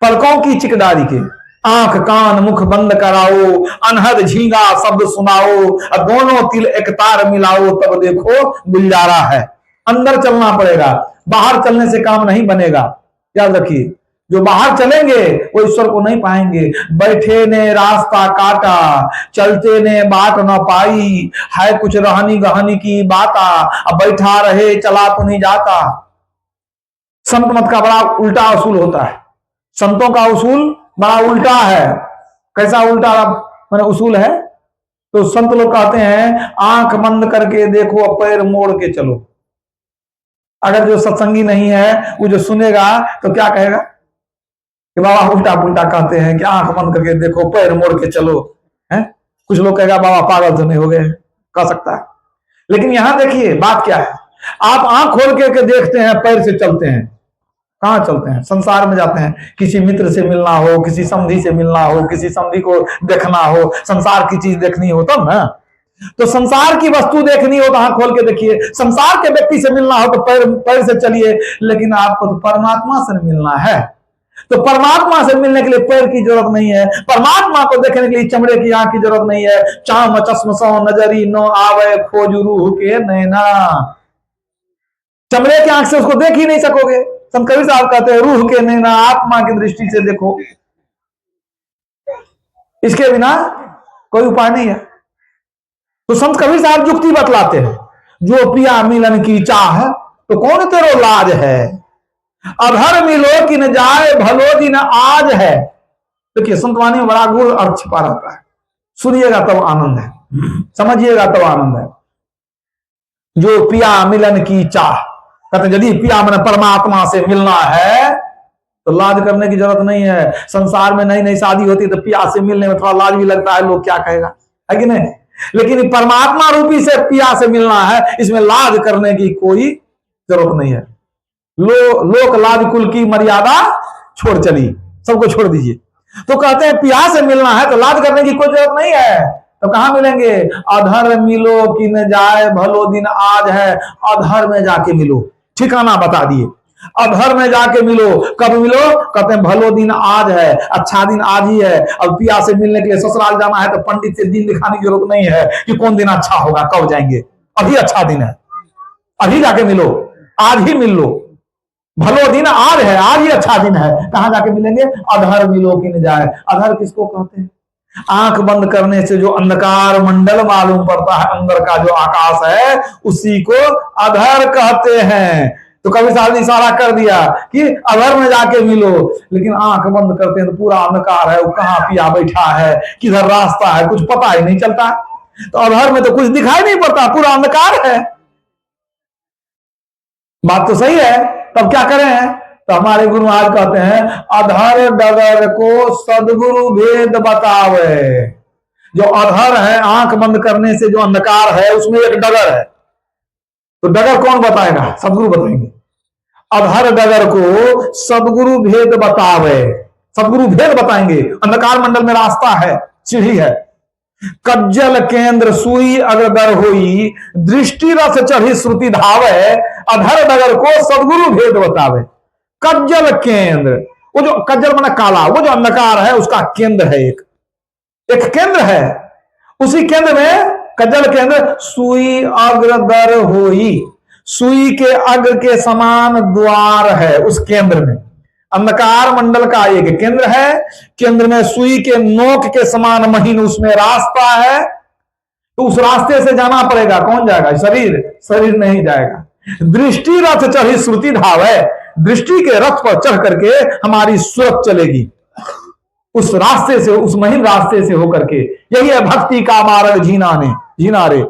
पलकों की चिकदारी के, आंख कान मुख बंद कराओ, अनहद झींगा शब्द सुनाओ, और दोनों तिल एक तार मिलाओ, तब देखो गुलजारा है। अंदर चलना पड़ेगा, बाहर चलने से काम नहीं बनेगा। याद रखिए, जो बाहर चलेंगे वो ईश्वर को नहीं पाएंगे। बैठे ने रास्ता काटा, चलते ने बाट न पाई, है कुछ रहनी गहनी की बाता, अब बैठा रहे चला तो नहीं जाता। संत मत का बड़ा उल्टा असूल होता है। संतों का उसूल बड़ा उल्टा है। कैसा उल्टा मैंने उसूल है? तो संत लोग कहते हैं आंख बंद करके देखो, पैर मोड़ के चलो। अगर जो सत्संगी नहीं है, वो जो सुनेगा तो क्या कहेगा कि बाबा उल्टा पुल्टा कहते हैं कि आंख बंद करके देखो, पैर मोड़ के चलो, है? कुछ लोग कहेगा बाबा पागल तो नहीं हो गए, कह सकता है। लेकिन यहां देखिए बात क्या है। आप आंख खोल के देखते हैं, पैर से चलते हैं। कहां चलते हैं? संसार में जाते हैं। किसी मित्र से मिलना हो, किसी समधी से मिलना हो, किसी समधी को देखना हो, संसार की चीज देखनी हो तब ना। तो संसार की वस्तु देखनी हो तो आंख खोल के देखिए, संसार के व्यक्ति से मिलना हो तो पैर से चलिए। लेकिन आपको तो परमात्मा से मिलना है, तो परमात्मा से मिलने के लिए पैर की जरूरत नहीं है। परमात्मा को देखने के लिए चमड़े की आंख की जरूरत नहीं है। चाम चश्म सो नजरी नो आवे, खोज रूह के नैना। चमड़े की आंख से उसको देख ही नहीं सकोगे। संत कबीर साहब कहते हैं रूह के नैना, आत्मा की दृष्टि से देखो, इसके बिना कोई उपाय नहीं है। तो संत कबीर साहब युक्ति बतलाते हैं, जो पिया मिलन की चाह तो कौन तेरो लाज है, अधर मिलो कि न जाए भलो दिन आज है। देखिए संतवाणी में बड़ा गुण अर्थ छिपा रहता है। सुनिएगा तब आनंद है, समझिएगा तब आनंद है। जो पिया मिलन की चाह, कहते यदि पिया मन परमात्मा से मिलना है तो लाज करने की जरूरत नहीं है। संसार में नई नई शादी होती है तो पिया से मिलने में थोड़ा लाज भी लगता है, लोग क्या कहेगा, है कि नहीं? लेकिन परमात्मा रूपी से पिया से मिलना है, इसमें लाज करने की कोई जरूरत नहीं है। लोक लाज कुल की मर्यादा छोड़ चली, सबको छोड़ दीजिए। तो कहते हैं पिया से मिलना है तो लाज करने की कोई जरूरत नहीं है। तो कहां मिलेंगे? अधर मिलो कि न जाए भलो दिन आज है। अधर में जाके मिलो, ठिकाना बता दिए। अधर में जाके मिलो, कब मिलो? कहते हैं भलो दिन आज है, अच्छा दिन आज ही है। अब पिया से मिलने के लिए ससुराल जाना है तो पंडित से दिन दिखाने की जरूरत नहीं है कि कौन दिन अच्छा होगा, कब जाएंगे। अभी अच्छा दिन है, अभी जाके मिलो, आज ही मिल लो। भलो दिन आज है, आज ही अच्छा दिन है। कहां जाके मिलेंगे? अधर मिलो कि न जाए। अधर किसको कहते हैं? आंख बंद करने से जो अंधकार मंडल मालूम पड़ता है, अंदर का जो आकाश है, उसी को अधर कहते हैं। तो कभी साहब ने इशारा कर दिया कि अधर में जाके मिलो। लेकिन आंख बंद करते हैं तो पूरा अंधकार है, वो कहां पिया बैठा है, किधर रास्ता है, कुछ पता ही नहीं चलता। तो अधर में तो कुछ दिखाई नहीं पड़ता, पूरा अंधकार है। बात तो सही है, तब क्या करें? तो हमारे गुरु महाराज कहते हैं अधर डगर को सदगुरु भेद बतावे, जो अधर है, आंख बंद करने से जो अंधकार है, उसमें एक डगर है। तो डगर कौन बताएगा? सदगुरु बताएंगे। अधर डगर को सदगुरु भेद बतावे, सदगुरु भेद बताएंगे। अंधकार मंडल में रास्ता है, सीढ़ी है। कज्जल केंद्र सुई अगर होई, दृष्टि रस चढ़ी श्रुति धावे, अधर डगर को सदगुरु भेद बतावे। कज्जल केंद्र, वो जो कज्जल माना काला, वो जो अंधकार है उसका केंद्र है, एक केंद्र है। उसी केंद्र में कज्जल केंद्र सुई अग्रदर होई, सुई के अग्र के समान द्वार है उस केंद्र में। अंधकार मंडल का एक केंद्र है, केंद्र में सुई के नोक के समान महीन उसमें रास्ता है। तो उस रास्ते से जाना पड़ेगा। कौन जाएगा? शरीर, शरीर नहीं जाएगा। दृष्टि रथ चढ़ी श्रुति धाव है, दृष्टि के रथ पर चढ़ करके हमारी सूरत चलेगी उस रास्ते से, उस महीन रास्ते से होकर के। यही है भक्ति का मार्ग जीना रे।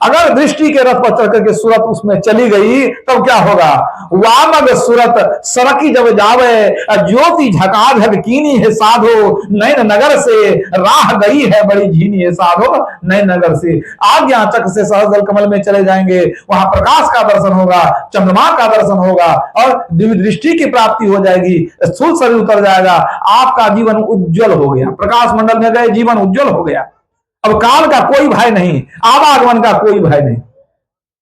अगर दृष्टि के रथ पर चढ़ करके सूरत उसमें चली गई तब क्या होगा? वामग सूरत सरकी जब जावे, ज्योति झका झक कीनी है साधो, नैन नगर से राह गई है बड़ी झीनी है साधो, नैन नगर से। आज्ञा चक से सहज जल कमल में चले जाएंगे, वहां प्रकाश का दर्शन होगा, चंद्रमा का दर्शन होगा और दिव्य दृष्टि की प्राप्ति हो जाएगी। स्थूल शरीर उतर जाएगा, आपका जीवन उज्जवल हो गया। प्रकाश मंडल में गए, जीवन उज्जवल हो गया। अब काल का कोई भय नहीं, आवागमन का कोई भय नहीं।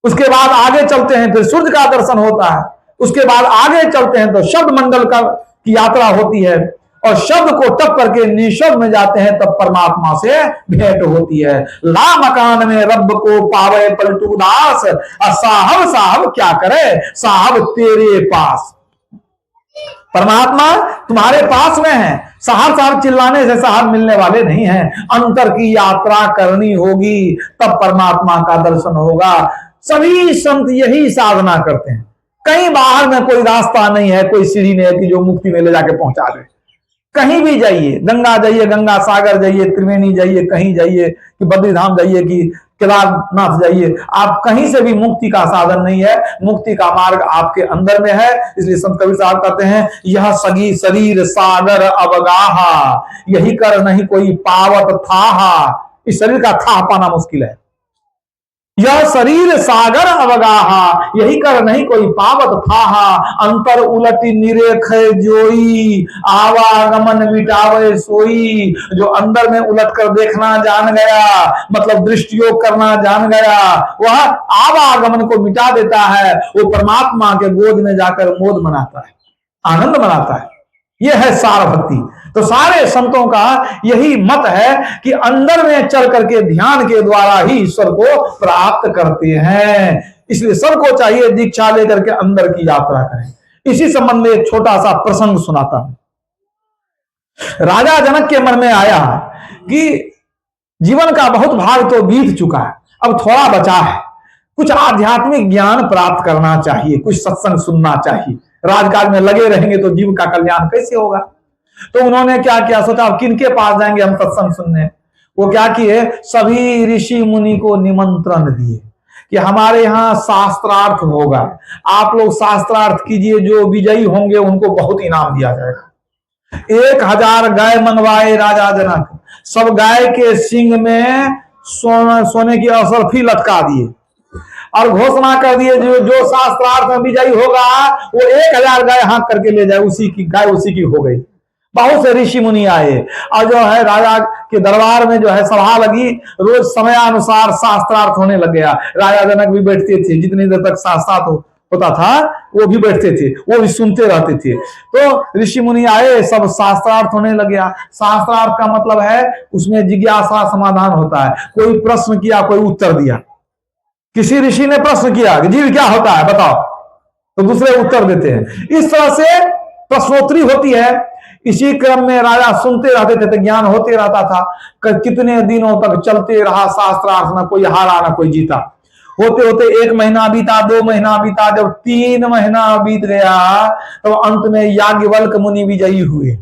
उसके बाद आगे चलते हैं, फिर सूर्य का दर्शन होता है। उसके बाद आगे चलते हैं तो शब्द मंडल का की यात्रा होती है, और शब्द को टप करके निशब्द में जाते हैं, तब परमात्मा से भेंट होती है। ला मकान में रब को पावे पलटू दास, साहब साहब क्या करे साहब तेरे पास। परमात्मा तुम्हारे पास में है, साहब साहब चिल्लाने से साहब मिलने वाले नहीं हैं। अंतर की यात्रा करनी होगी, तब परमात्मा का दर्शन होगा। सभी संत यही साधना करते हैं। कहीं बाहर में कोई रास्ता नहीं है, कोई सीढ़ी नहीं है कि जो मुक्ति में ले जाके पहुंचा दे। कहीं भी जाइए, गंगा जाइए, गंगा सागर जाइए, त्रिवेणी जाइए, कहीं जाइए, कि बद्रीधाम जाइए, कि केदारनाथ जाइए, आप कहीं से भी मुक्ति का साधन नहीं है। मुक्ति का मार्ग आपके अंदर में है। इसलिए संत कबीर साहब कहते हैं, यह सगी शरीर सागर अवगाहा, यही कर नहीं कोई पावत थाहा। इस शरीर का था पाना मुश्किल है। यह शरीर सागर अवगाहा, यही कर नहीं कोई पावत थाहा। अंतर उलटी निरेख जोई, आवागमन मिटावे सोई। जो अंदर में उलट कर देखना जान गया, मतलब दृष्टियोग करना जान गया, वह आवागमन को मिटा देता है। वो परमात्मा के गोद में जाकर मोद मनाता है, आनंद मनाता है। यह है सार भक्ति। तो सारे संतों का यही मत है कि अंदर में चल करके ध्यान के द्वारा ही ईश्वर को प्राप्त करते हैं। इसलिए सबको चाहिए दीक्षा लेकर के अंदर की यात्रा करें। इसी संबंध में एक छोटा सा प्रसंग सुनाता हूं। राजा जनक के मन में आया कि जीवन का बहुत भाग तो बीत चुका है, अब थोड़ा बचा है, कुछ आध्यात्मिक ज्ञान प्राप्त करना चाहिए, कुछ सत्संग सुनना चाहिए। राजकाज में लगे रहेंगे तो जीव का कल्याण कैसे होगा? तो उन्होंने क्या किया, सोचा अब किनके पास जाएंगे हम सत्संग सुनने। वो क्या किए, सभी ऋषि मुनि को निमंत्रण दिए कि हमारे यहाँ शास्त्रार्थ होगा, आप लोग शास्त्रार्थ कीजिए, जो विजयी होंगे उनको बहुत इनाम दिया जाएगा। 1000 गाय मंगवाए राजा जनक, सब गाय के सींग में सोने की असरफी लटका दिए और घोषणा कर दिए जो शास्त्रार्थ में विजयी होगा वो 1000 गाय हाँक करके ले जाए, उसी की गाय उसी की हो गई। बहुत से ऋषि मुनि आए और जो है राजा के दरबार में जो है सभा लगी, रोज समयानुसार शास्त्रार्थ होने लग गया। राजा जनक भी बैठते थे, जितनी देर तक शास्त्रार्थ होता था वो भी बैठते थे, वो भी सुनते रहते थे। तो ऋषि मुनि आए, सब शास्त्रार्थ होने लग गया। शास्त्रार्थ का मतलब है उसमें जिज्ञासा समाधान होता है। कोई प्रश्न किया, कोई उत्तर दिया। किसी ऋषि ने प्रश्न किया कि जीव क्या होता है बताओ, तो दूसरे उत्तर देते हैं। इस तरह से प्रश्नोत्तरी होती है। इसी क्रम में राजा सुनते रहते थे तो ज्ञान होते रहता था। कितने दिनों तक चलते रहा शास्त्रार्थ, ना कोई हारा ना कोई जीता। होते होते 1 महीना बीता, 2 महीना बीता, जब 3 महीना बीत गया तो अंत में याज्ञवल्क्य मुनि विजयी हुए।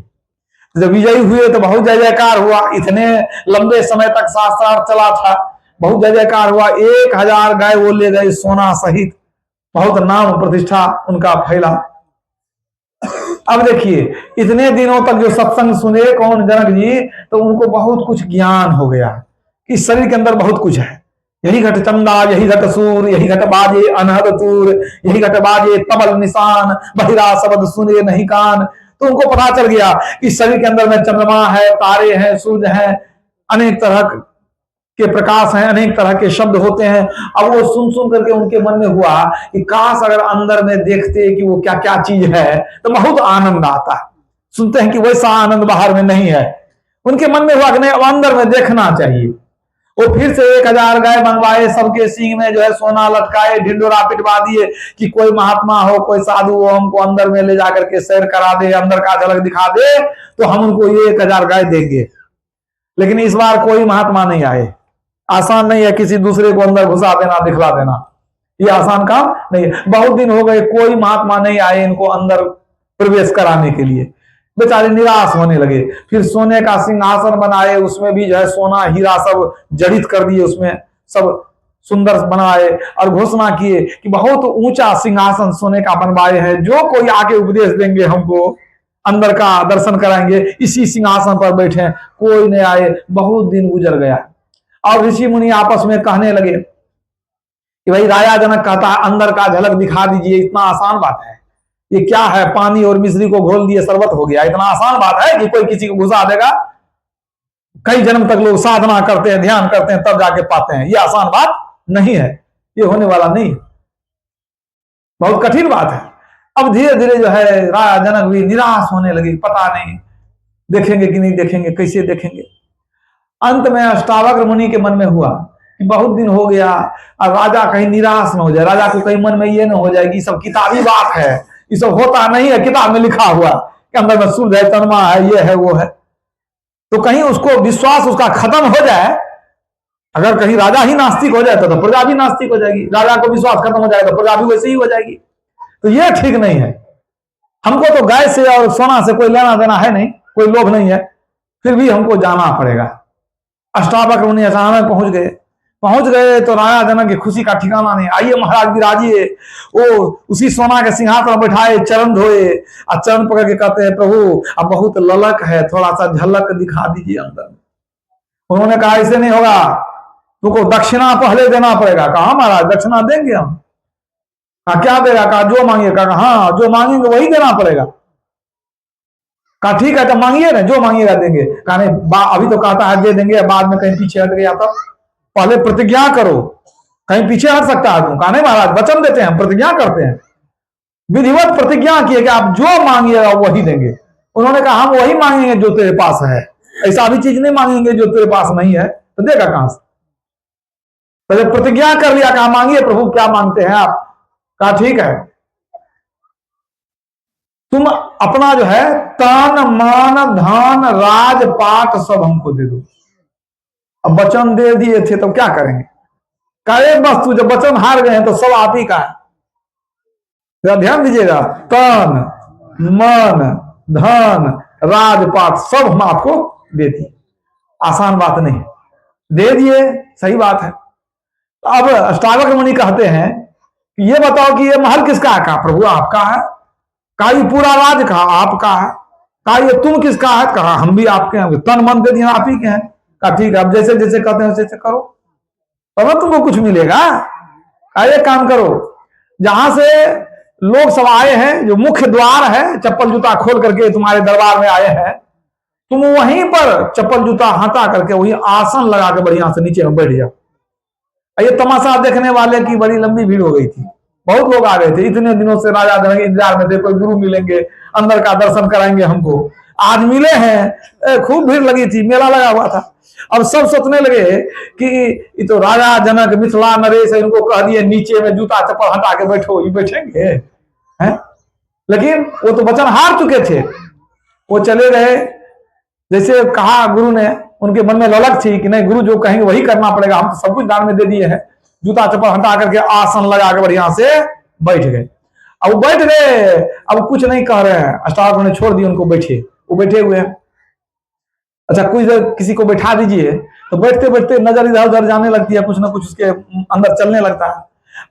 जब विजयी हुए तो बहुत जय जयकार हुआ। इतने लंबे समय तक शास्त्रार्थ चला था, बहुत जय जयकार हुआ। 1000 गाय वो ले गए सोना सहित, बहुत नाम प्रतिष्ठा उनका फैला। अब देखिए इतने दिनों तक जो सत्संग सुने कौन, जनक जी, तो उनको बहुत कुछ ज्ञान हो गया। कि शरीर के अंदर बहुत कुछ है। यही घट चंदा, यही घट सूर, यही घट बाजे अनहद तूर, यही घट बाजे तबल निशान, बहिरा शब्द सुने नहीं कान। तो उनको पता चल गया कि शरीर के अंदर में चंद्रमा है, तारे हैं, सूर्य हैं, अनेक तरह के प्रकाश हैं, अनेक तरह के शब्द होते हैं। अब वो सुन सुन करके उनके मन में हुआ कि काश अगर अंदर में देखते कि वो क्या क्या चीज है तो बहुत आनंद आता है। सुनते हैं कि वैसा आनंद बाहर में नहीं है। उनके मन में हुआ कि नहीं, अब अंदर में देखना चाहिए। वो फिर से 1000 गाय मंगवाए, सबके सींग में जो है सोना लटकाए, ढिंडोरा पिटवा दिए कि कोई महात्मा हो, कोई साधु हो, हमको अंदर में ले जाकर के सैर करा दे, अंदर का झलक दिखा दे तो हम उनको ये 1000 गाय देंगे। लेकिन इस बार कोई महात्मा नहीं आए। आसान नहीं है किसी दूसरे को अंदर घुसा देना, दिखला देना, ये आसान काम नहीं है। बहुत दिन हो गए कोई महात्मा नहीं आए इनको अंदर प्रवेश कराने के लिए। बेचारे निराश होने लगे। फिर सोने का सिंहासन बनाए, उसमें भी जो है सोना हीरा सब जड़ित कर दिए, उसमें सब सुंदर बनाए और घोषणा किए कि बहुत ऊंचा सिंहासन सोने का बनवाए हैं, जो कोई आके उपदेश देंगे हमको, अंदर का दर्शन कराएंगे, इसी सिंहासन पर बैठे। कोई नहीं आए। बहुत दिन गुजर गया और ऋषि मुनि आपस में कहने लगे कि भाई राजा जनक कहता है अंदर का झलक दिखा दीजिए, इतना आसान बात है, ये क्या है, पानी और मिश्री को घोल दिए शरबत हो गया, इतना आसान बात है कि कोई किसी को घुसा देगा? कई जन्म तक लोग साधना करते हैं, ध्यान करते हैं, तब जाके पाते हैं। ये आसान बात नहीं है, ये होने वाला नहीं, बहुत कठिन बात है। अब धीरे धीरे जो है राजा जनक भी निराश होने लगे, पता नहीं देखेंगे कि नहीं देखेंगे, कैसे देखेंगे। अंत में अष्टावक्र मुनि के मन में हुआ कि बहुत दिन हो गया, अब राजा कहीं निराश न हो जाए, राजा को कहीं मन में ये न हो जाए कि सब किताबी बात है, ये सब होता नहीं है, किताब में लिखा हुआ कि अंदर में सूर्य है, चंद्रमा है, ये है, वो है, तो कहीं उसको विश्वास उसका खत्म हो जाए। अगर कहीं राजा ही नास्तिक हो जाए तो प्रजा भी नास्तिक हो जाएगी, राजा को विश्वास खत्म हो जाएगा तो प्रजा भी वैसे ही हो जाएगी। तो ये ठीक नहीं है। हमको तो गाय से और सोना से कोई लेना देना है नहीं, कोई लोभ नहीं है, फिर भी हमको जाना पड़ेगा। अष्टावक्र मुनि अचानक पहुंच गए तो राजा जनक की खुशी का ठिकाना नहीं। आइए महाराज विराजिए। वो उसी सोना के सिंहासन पर बैठाए, चरण धोए और चरण पकड़ के कहते हैं प्रभु अब बहुत ललक है, थोड़ा सा झलक दिखा दीजिए अंदर। उन्होंने कहा ऐसे नहीं होगा, तुमको दक्षिणा पहले देना पड़ेगा। कहा महाराज दक्षिणा देंगे हम? कहा क्या देगा? कहा जो मांगिएगा। कहा हाँ जो मांगेंगे वही देना पड़ेगा। कहा ठीक है तो मांगिए ना, जो मांगिएगा देंगे। कहा नहीं अभी तो कहता है दे देंगे, बाद में कहीं पीछे हट गया तो पहले प्रतिज्ञा करो, कहीं पीछे हट सकता है तुम। कहा नहीं महाराज वचन देते हैं, प्रतिज्ञा करते हैं, विधिवत प्रतिज्ञा किए कि आप जो मांगिएगा वही देंगे। उन्होंने कहा हम वही मांगेंगे जो तेरे पास है, ऐसा भी चीज नहीं मांगेंगे जो तेरे पास नहीं है, तो देगा कहां से? पहले प्रतिज्ञा कर लिया, कहा मांगिए प्रभु क्या मांगते हैं आप? कहा ठीक है तुम अपना जो है तन मान धन राजपाट सब हमको दे दो। अब वचन दे दिए थे तो क्या करेंगे? कहा एक वस्तु जब वचन हार गए हैं तो सब आप ही का है। ध्यान दीजिएगा, तन मन धन राजपाट सब हम आपको दे दिए। आसान बात नहीं, दे दिए, सही बात है। अब अष्टावक्र मुनि कहते हैं कि ये बताओ कि ये महल किसका है? कहा प्रभु आपका है। कहा ये पूरा राज? कहा आपका है। कहा ये तुम किसका है? कहा हम भी आपके हैं। तन मन दे दिए आप ही के हैं। कहा ठीक है अब जैसे जैसे कहते हैं वैसे करो तब तो तुमको कुछ मिलेगा। कहा एक काम करो, जहां से लोग सब आए हैं, जो मुख्य द्वार है, चप्पल जूता खोल करके तुम्हारे दरबार में आए हैं, तुम वहीं पर चप्पल जूता हटा करके वही आसन लगा के बढ़िया से नीचे में बैठ जाओ। ये तमाशा देखने वाले की बड़ी लंबी भीड़ हो गई थी, बहुत लोग आ गए थे। इतने दिनों से राजा जनक इंतजार में थे, कोई गुरु मिलेंगे, अंदर का दर्शन कराएंगे हमको। आज मिले हैं, खूब भीड़ लगी थी, मेला लगा हुआ था। अब सब सोचने लगे कि ये तो राजा जनक मिथिला नरेश, इनको कह दिए नीचे में जूता चप्पल हटा के बैठो, ये बैठेंगे हैं? लेकिन वो तो वचन हार चुके थे, वो चले गए। जैसे कहा गुरु ने, उनके मन में ललक थी कि नहीं गुरु जो कहेंगे वही करना पड़ेगा, हम तो सब कुछ दान में दे दिए हैं। जूता चप्पल हटा करके आसन लगा के बढ़िया से बैठ गए। अब बैठ गए, अब कुछ नहीं कह रहे हैं। अष्टावक्र ने छोड़ दिए उनको, बैठे, वो बैठे हुए हैं। अच्छा कोई किसी को बैठा दीजिए तो बैठते बैठते नजर इधर उधर जाने लगती है, कुछ ना कुछ उसके अंदर चलने लगता है।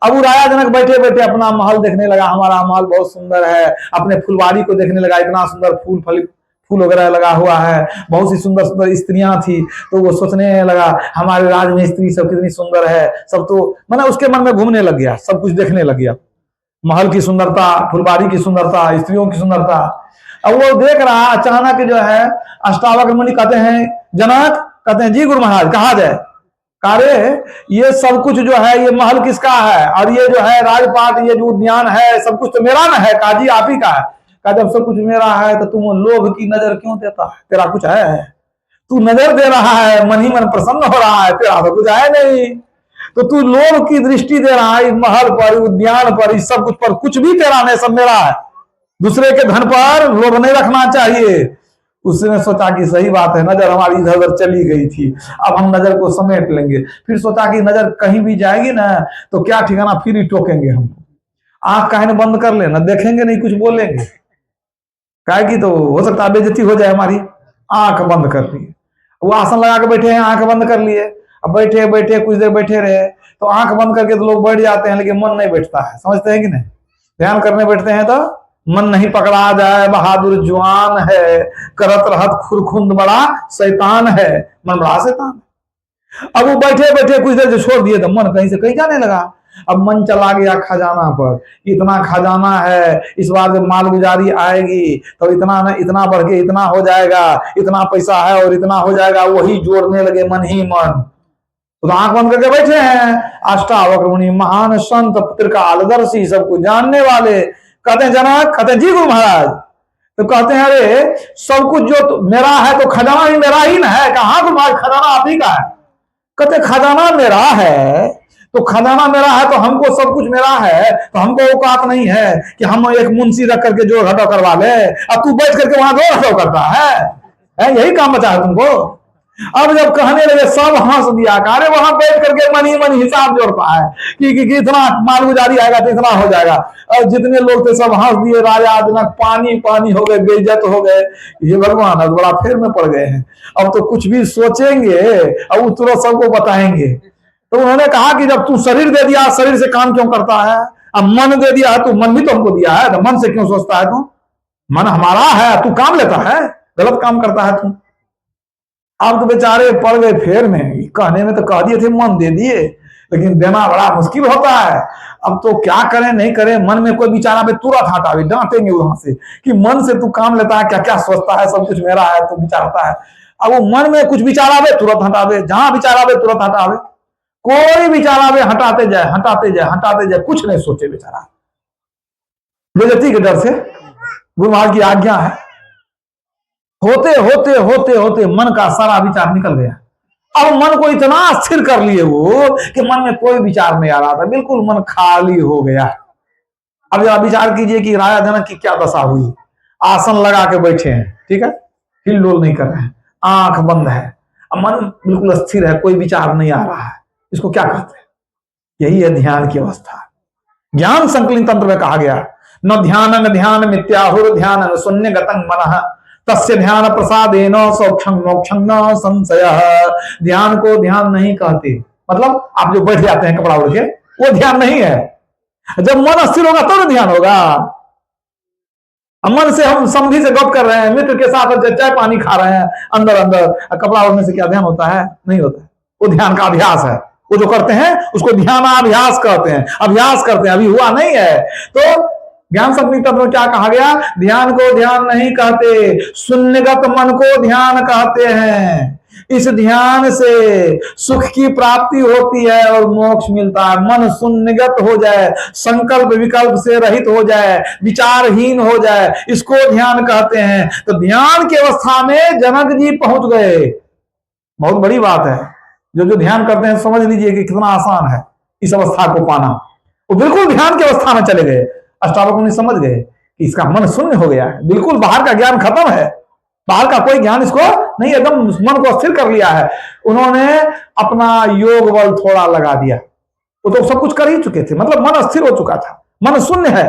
अब वो राजा जनक बैठे बैठे अपना महल देखने लगा, हमारा महल बहुत सुंदर है, अपने फुलवारी को देखने लगा, इतना सुंदर फूल वगैरह लगा हुआ है, बहुत सी सुंदर सुंदर स्त्रियां थी। तो वो सोचने लगा हमारे राज में स्त्री सब कितनी सुंदर है, सब तो मैंने उसके मन में घूमने लग गया, सब कुछ देखने लग गया, महल की सुंदरता, फुलबाड़ी की सुंदरता, स्त्रियों की सुंदरता। अब वो देख रहा, अचानक जो है अष्टावक्र मुनि कहते हैं, जनक कहते हैं जी गुरु महाराज कहा जाए। अरे ये सब कुछ जो है ये महल किसका है, और ये जो है राजपाट, ये जो उद्यान है सब कुछ तो मेरा ना है। काजी आप ही का है। कहा जब सब कुछ मेरा है तो तुम लोभ की नजर क्यों देता है, तेरा कुछ है, तू नजर दे रहा है, मन ही मन प्रसन्न हो रहा है, तेरा तो कुछ है नहीं, तो तू लोभ की दृष्टि दे रहा है महल पर, उद्यान पर, इस सब कुछ पर, कुछ भी तेरा नहीं, सब मेरा है। दूसरे के धन पर लोभ नहीं रखना चाहिए। उसने सोचा कि सही बात है, नजर हमारी इधर उधर चली गई थी, अब हम नजर को समेट लेंगे। फिर सोचा कि नजर कहीं भी जाएगी ना तो क्या ठिकाना, फिर ही टोकेंगे हमको। आंख कहने बंद कर लेना, देखेंगे नहीं, कुछ बोलेंगे, काहे की तो हो सकता है बेइज्जती हो जाए हमारी। आंख बंद कर लिए, वो आसन लगा के बैठे हैं, आंख बंद कर लिए। अब बैठे बैठे कुछ देर बैठे रहे तो आंख बंद करके तो लोग बैठ जाते हैं, लेकिन मन नहीं बैठता है, समझते हैं कि नहीं। ध्यान करने बैठते हैं तो मन नहीं पकड़ा जाए, बहादुर जवान है, करत रहत खुरखुंद बड़ा शैतान है, मन बड़ा शैतान है। अब वो बैठे बैठे कुछ देर जो छोड़ दिए तो मन कहीं से कहीं जाने लगा। अब मन चला गया खजाना पर, इतना खजाना है, इस बार जब मालगुजारी आएगी तो इतना न इतना बढ़ के इतना हो जाएगा, इतना पैसा है और इतना हो जाएगा, वही जोड़ने लगे मन ही मन। तो आंख बंद करके बैठे हैं अष्टावक्र मुनि, महान संत, त्रिकालदर्शी, सबको जानने वाले। कहते हैं जनक, कहते हैं जी गुरु महाराज। तो कहते हैं अरे सब कुछ जो तो मेरा है तो खजाना भी मेरा ही ना है। कहा तुम्हारा खजाना आप ही का है। कहते खजाना मेरा है तो खजाना मेरा है तो हमको सब कुछ मेरा है, तो हमको औकात नहीं है कि हम एक मुंशी रख करके जोड़ घटाव करवा ले। अब तू बैठ करके वहां जोड़ घटाव करता है, यही काम बचा है तुमको। अब जब कहने लगे सब हंस दिया, अरे वहां बैठ करके मन ही मन हिसाब जोड़ता है कि इतना मालगुजारी आएगा तो इतना हो जाएगा। और जितने लोग थे सब हंस दिए, राजा जनक पानी पानी हो गए, बेइज्जत हो गए। ये भगवान अब बड़ा फेर में पड़ गए हैं, अब तो कुछ भी सोचेंगे अब तुरंत सबको बताएंगे। तो उन्होंने कहा कि जब तू शरीर दे दिया, शरीर से काम क्यों करता है, अब मन दे दिया है, तू मन भी तो हमको दिया है, तो मन से क्यों सोचता है तू, मन हमारा है, तू काम लेता है, गलत काम करता है तू। अब तो बेचारे पड़ गए फेर में, कहने में तो कह दिए थे मन दे दिए, लेकिन देना बड़ा मुश्किल होता है। अब तो क्या करें नहीं करें, मन में कोई विचार आवे तुरंत हटावे, डांटेंगे वहां से कि मन से तू काम लेता है, क्या क्या सोचता है, सब कुछ मेरा है तो विचारता है। अब वो मन में कुछ विचार आवे तुरंत हटावे, जहां विचार आवे तुरंत हटावे, कोई विचार आवे हटाते जाए हटाते जाए हटाते जाए, कुछ नहीं सोचे बेचारा, बेइज्जती के डर से। गुरु महाराज की आज्ञा है। होते होते होते होते मन का सारा विचार निकल गया। अब मन को इतना स्थिर कर लिए वो कि मन में कोई विचार नहीं आ रहा था, बिल्कुल मन खाली हो गया। अब जरा विचार कीजिए कि राजा जनक की क्या दशा हुई। आसन लगा के बैठे हैं, ठीक है, हिलडोल नहीं कर रहे हैं, आंख बंद है, अब मन बिल्कुल स्थिर है, कोई विचार नहीं आ रहा है। इसको क्या कहते हैं, यही है ध्यान की अवस्था। ज्ञान संकलन तंत्र में कहा गया, न ध्यान ध्यान मित्याहुर ध्यान शून्य गतंग मनः तस्य ध्यान प्रसादेन सौक्षं मोक्षं न संशय। ध्यान को ध्यान नहीं कहते, मतलब आप जो बैठ जाते हैं कपड़ा उड़ के, वो ध्यान नहीं है। जब मन स्थिर होगा तो ध्यान होगा। मन से हम समझी से गप कर रहे हैं, मित्र के साथ चाय पानी खा रहे हैं, अंदर अंदर कपड़ा उड़ने से क्या ध्यान होता है, नहीं होता है। वो ध्यान का अभ्यास है, वो जो करते हैं उसको ध्यानाभ्यास कहते हैं, अभ्यास करते हैं, अभी हुआ नहीं है। तो ज्ञान संकलन तत्व में क्या कहा गया, ध्यान को ध्यान नहीं कहते, शून्यगत मन को ध्यान कहते हैं। इस ध्यान से सुख की प्राप्ति होती है और मोक्ष मिलता है। मन शून्यगत हो जाए, संकल्प विकल्प से रहित हो जाए, विचारहीन हो जाए, इसको ध्यान कहते हैं। तो ध्यान की अवस्था में जनक जी पहुंच गए, बहुत बड़ी बात है। जो ध्यान करते हैं समझ लीजिए कि कितना आसान है इस अवस्था को पाना। वो बिल्कुल ध्यान की अवस्था में चले गए। अष्टावक्र मुनि समझ गए कि इसका मन शून्य हो गया है, बिल्कुल बाहर का ज्ञान खत्म है, बाहर का कोई ज्ञान इसको नहीं, एकदम मन को स्थिर कर लिया है। उन्होंने अपना योग बल थोड़ा लगा दिया, वो तो सब कुछ कर ही चुके थे, मतलब मन स्थिर हो चुका था, मन शून्य है।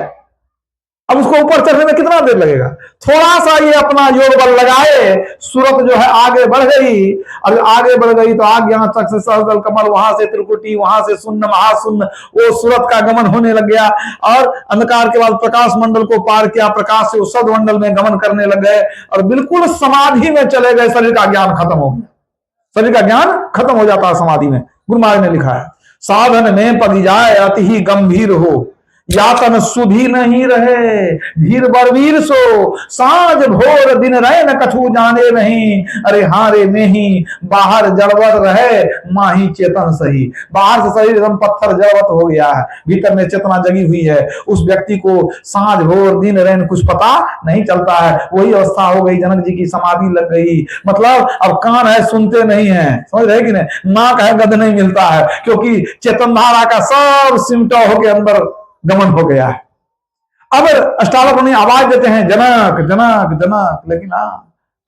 अब उसको ऊपर चढ़ने में कितना देर लगेगा? थोड़ा सा ये अपना योग बल लगाए, सूरत जो है आगे बढ़ गई। और आगे बढ़ गई तो आग यहाँ तक से सहस्त्र कमल, वहां से त्रिकुटी, वहां से शून्य महाशून्य, वो सूरत का गमन होने लग गया। और अंधकार के बाद प्रकाश मंडल को पार किया, प्रकाश से उस मंडल में गमन करने लग गए और बिल्कुल समाधि में चले गए। शरीर का ज्ञान खत्म हो गया, शरीर का ज्ञान खत्म हो जाता है समाधि में। गुरु महाराज ने लिखा है, साधन में पग जाए अति ही गंभीर हो, यातन सुधी नहीं रहे धीर बरवीर सो, सांझ भोर दिन रहे न कछु जाने नहीं, अरे हारे में ही बाहर जड़वत रहे माही चेतन सही। बाहर से शरीर एकदम पत्थर जड़वत हो गया है, भीतर में चेतना जगी हुई है। उस व्यक्ति को सांझ भोर दिन रैन कुछ पता नहीं चलता है। वही अवस्था हो गई, जनक जी की समाधि लग गई। मतलब अब कान है सुनते नहीं है, समझ रहे कि नहीं, नाक है गंध नहीं मिलता है, क्योंकि चेतन धारा का सब सिमटा होके अंदर गमन हो गया है। अब अष्टावक्र मुनि आवाज देते हैं, जनक जनक जनक, लेकिन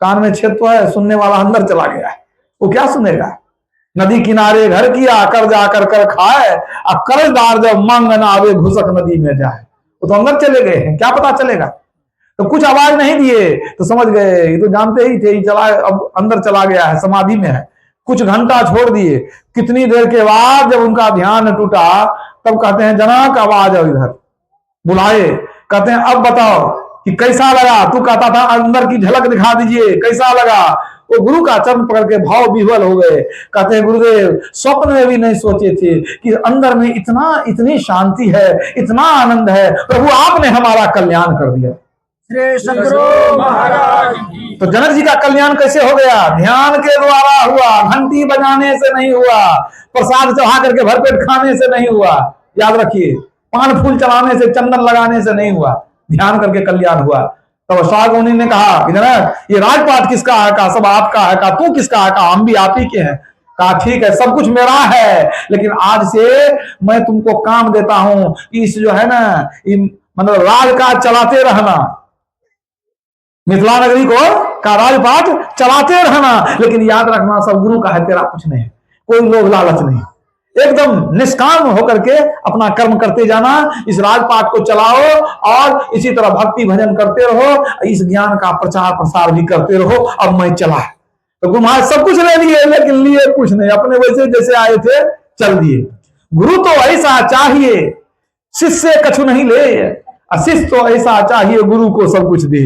कान में छेद तो है, सुनने वाला अंदर चला गया है, वो क्या सुनेगा? नदी किनारे घर किया कर जाकर कर खाए, और कर्जदार जब मांग न आवे घुसक नदी में जाए। वो तो अंदर चले गए हैं, क्या पता चलेगा? तो कुछ आवाज नहीं दिए तो समझ गए, ये तो जानते ही थे, चला अब अंदर चला गया है, समाधि में है। कुछ घंटा छोड़ दिए, कितनी देर के बाद जब उनका ध्यान टूटा तब कहते हैं, जनक आवाज आओ इधर। बुलाए, कहते हैं अब बताओ कि कैसा लगा? तू कहता था अंदर की झलक दिखा दीजिए, कैसा लगा? वो गुरु का चरण पकड़ के भाव विह्वल हो गए। कहते हैं, गुरुदेव स्वप्न में भी नहीं सोचे थे कि अंदर में इतनी शांति है, इतना आनंद है। प्रभु आपने हमारा कल्याण कर दिया। श्री सद्गुरु महाराज। तो जनक जी का कल्याण कैसे हो गया? ध्यान के द्वारा हुआ, घंटी बजाने से नहीं हुआ, प्रसाद चढ़ा करके भरपेट खाने से नहीं हुआ, याद रखिए, पान फूल चढ़ाने से, चंदन लगाने से नहीं हुआ, ध्यान करके कल्याण हुआ। तब अष्टावक्र मुनि ने कहा कि जनक ये राजपाट किसका है? का सब आपका है। का तू किसका है? का हम भी आप ही के हैं। कहा ठीक है, सब कुछ मेरा है, लेकिन आज से मैं तुमको काम देता हूं कि इस जो है ना, मतलब राजकाज चलाते रहना, मिथिला नगरी को का राजपाट चलाते रहना, लेकिन याद रखना सब गुरु का है, तेरा कुछ नहीं, कोई लोभ लालच नहीं, एकदम निष्काम होकर के अपना कर्म करते जाना, इस राजपाट को चलाओ और इसी तरह भक्ति भजन करते रहो, इस ज्ञान का प्रचार प्रसार भी करते रहो। अब मैं चला, तो गुरु महाराज सब कुछ ले लिए, लेकिन लिए कुछ नहीं, अपने वैसे जैसे आए थे चल दिए। गुरु तो ऐसा चाहिए शिष्य कछु नहीं ले, शिष्य तो ऐसा चाहिए गुरु को सब कुछ दे।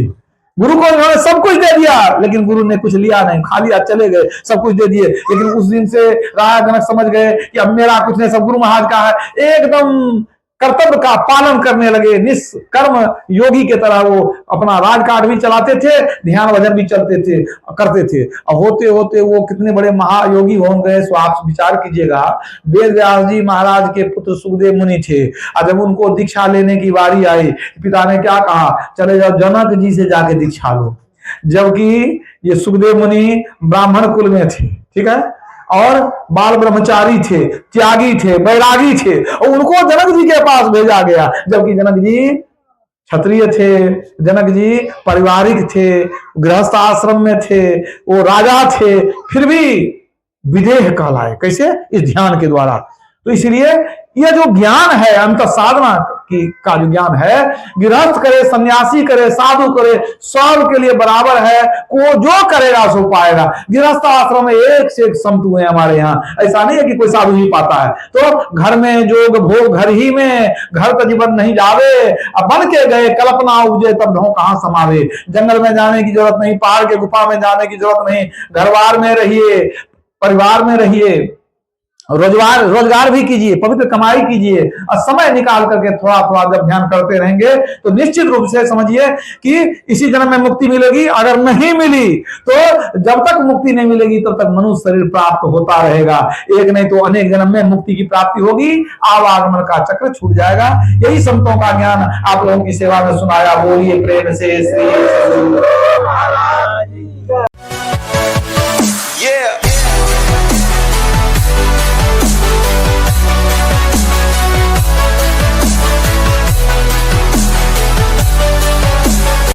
गुरु को उन्होंने सब कुछ दे दिया, लेकिन गुरु ने कुछ लिया नहीं, खाली हाथ चले गए, सब कुछ दे दिए। लेकिन उस दिन से राजा जनक समझ गए कि अब मेरा कुछ नहीं, सब गुरु महाराज का है। एकदम कर्तव्य का पालन करने लगे, निष्कर्म योगी के तरह वो अपना राजकाज भी चलाते थे, ध्यान भजन भी चलते थे, करते थे। और होते होते वो कितने बड़े महायोगी हो गए। सो आप विचार कीजिएगा, वेद व्यास जी महाराज के पुत्र सुखदेव मुनि थे, और जब उनको दीक्षा लेने की बारी आई, पिता ने क्या कहा, चले जाओ जनक जी से जाके दीक्षा लो। जबकि ये सुखदेव मुनि ब्राह्मण कुल में थे, ठीक है, और बाल ब्रह्मचारी थे, त्यागी थे, बैरागी थे, और उनको जनक जी के पास भेजा गया। जबकि जनक जी क्षत्रिय थे, जनक जी पारिवारिक थे, गृहस्थ आश्रम में थे, वो राजा थे, फिर भी विदेह कहलाए। कैसे? इस ध्यान के द्वारा। तो इसलिए यह जो ज्ञान है, अंत साधना का जो ज्ञान है, गृहस्थ करे, सन्यासी करे, साधु करे, सब के लिए बराबर है। को जो करेगा सो पाएगा। गृहस्थ आश्रम में एक से एक समतु है हमारे यहाँ, ऐसा नहीं है कि कोई साधु ही पाता है। तो घर में जोग भोग घर ही में, घर का जीवन नहीं जावे, अब बन के गए कल्पना उपजे तब ढो कहां समावे। जंगल में जाने की जरूरत नहीं, पहाड़ के गुफा में जाने की जरूरत नहीं, घरबार में रहिए, परिवार में रहिए, रोजगार भी कीजिए, पवित्र कमाई कीजिए, और समय निकाल करके थोड़ा थोड़ा जब ध्यान करते रहेंगे तो निश्चित रूप से समझिए कि इसी जन्म में मुक्ति मिलेगी। अगर नहीं मिली तो जब तक मुक्ति नहीं मिलेगी तब तक मनुष्य शरीर प्राप्त होता रहेगा, एक नहीं तो अनेक जन्म में मुक्ति की प्राप्ति होगी, आवागमन का चक्र छूट जाएगा। यही संतों का ज्ञान आप लोगों की सेवा में सुनाया। बोलिए प्रेम से श्री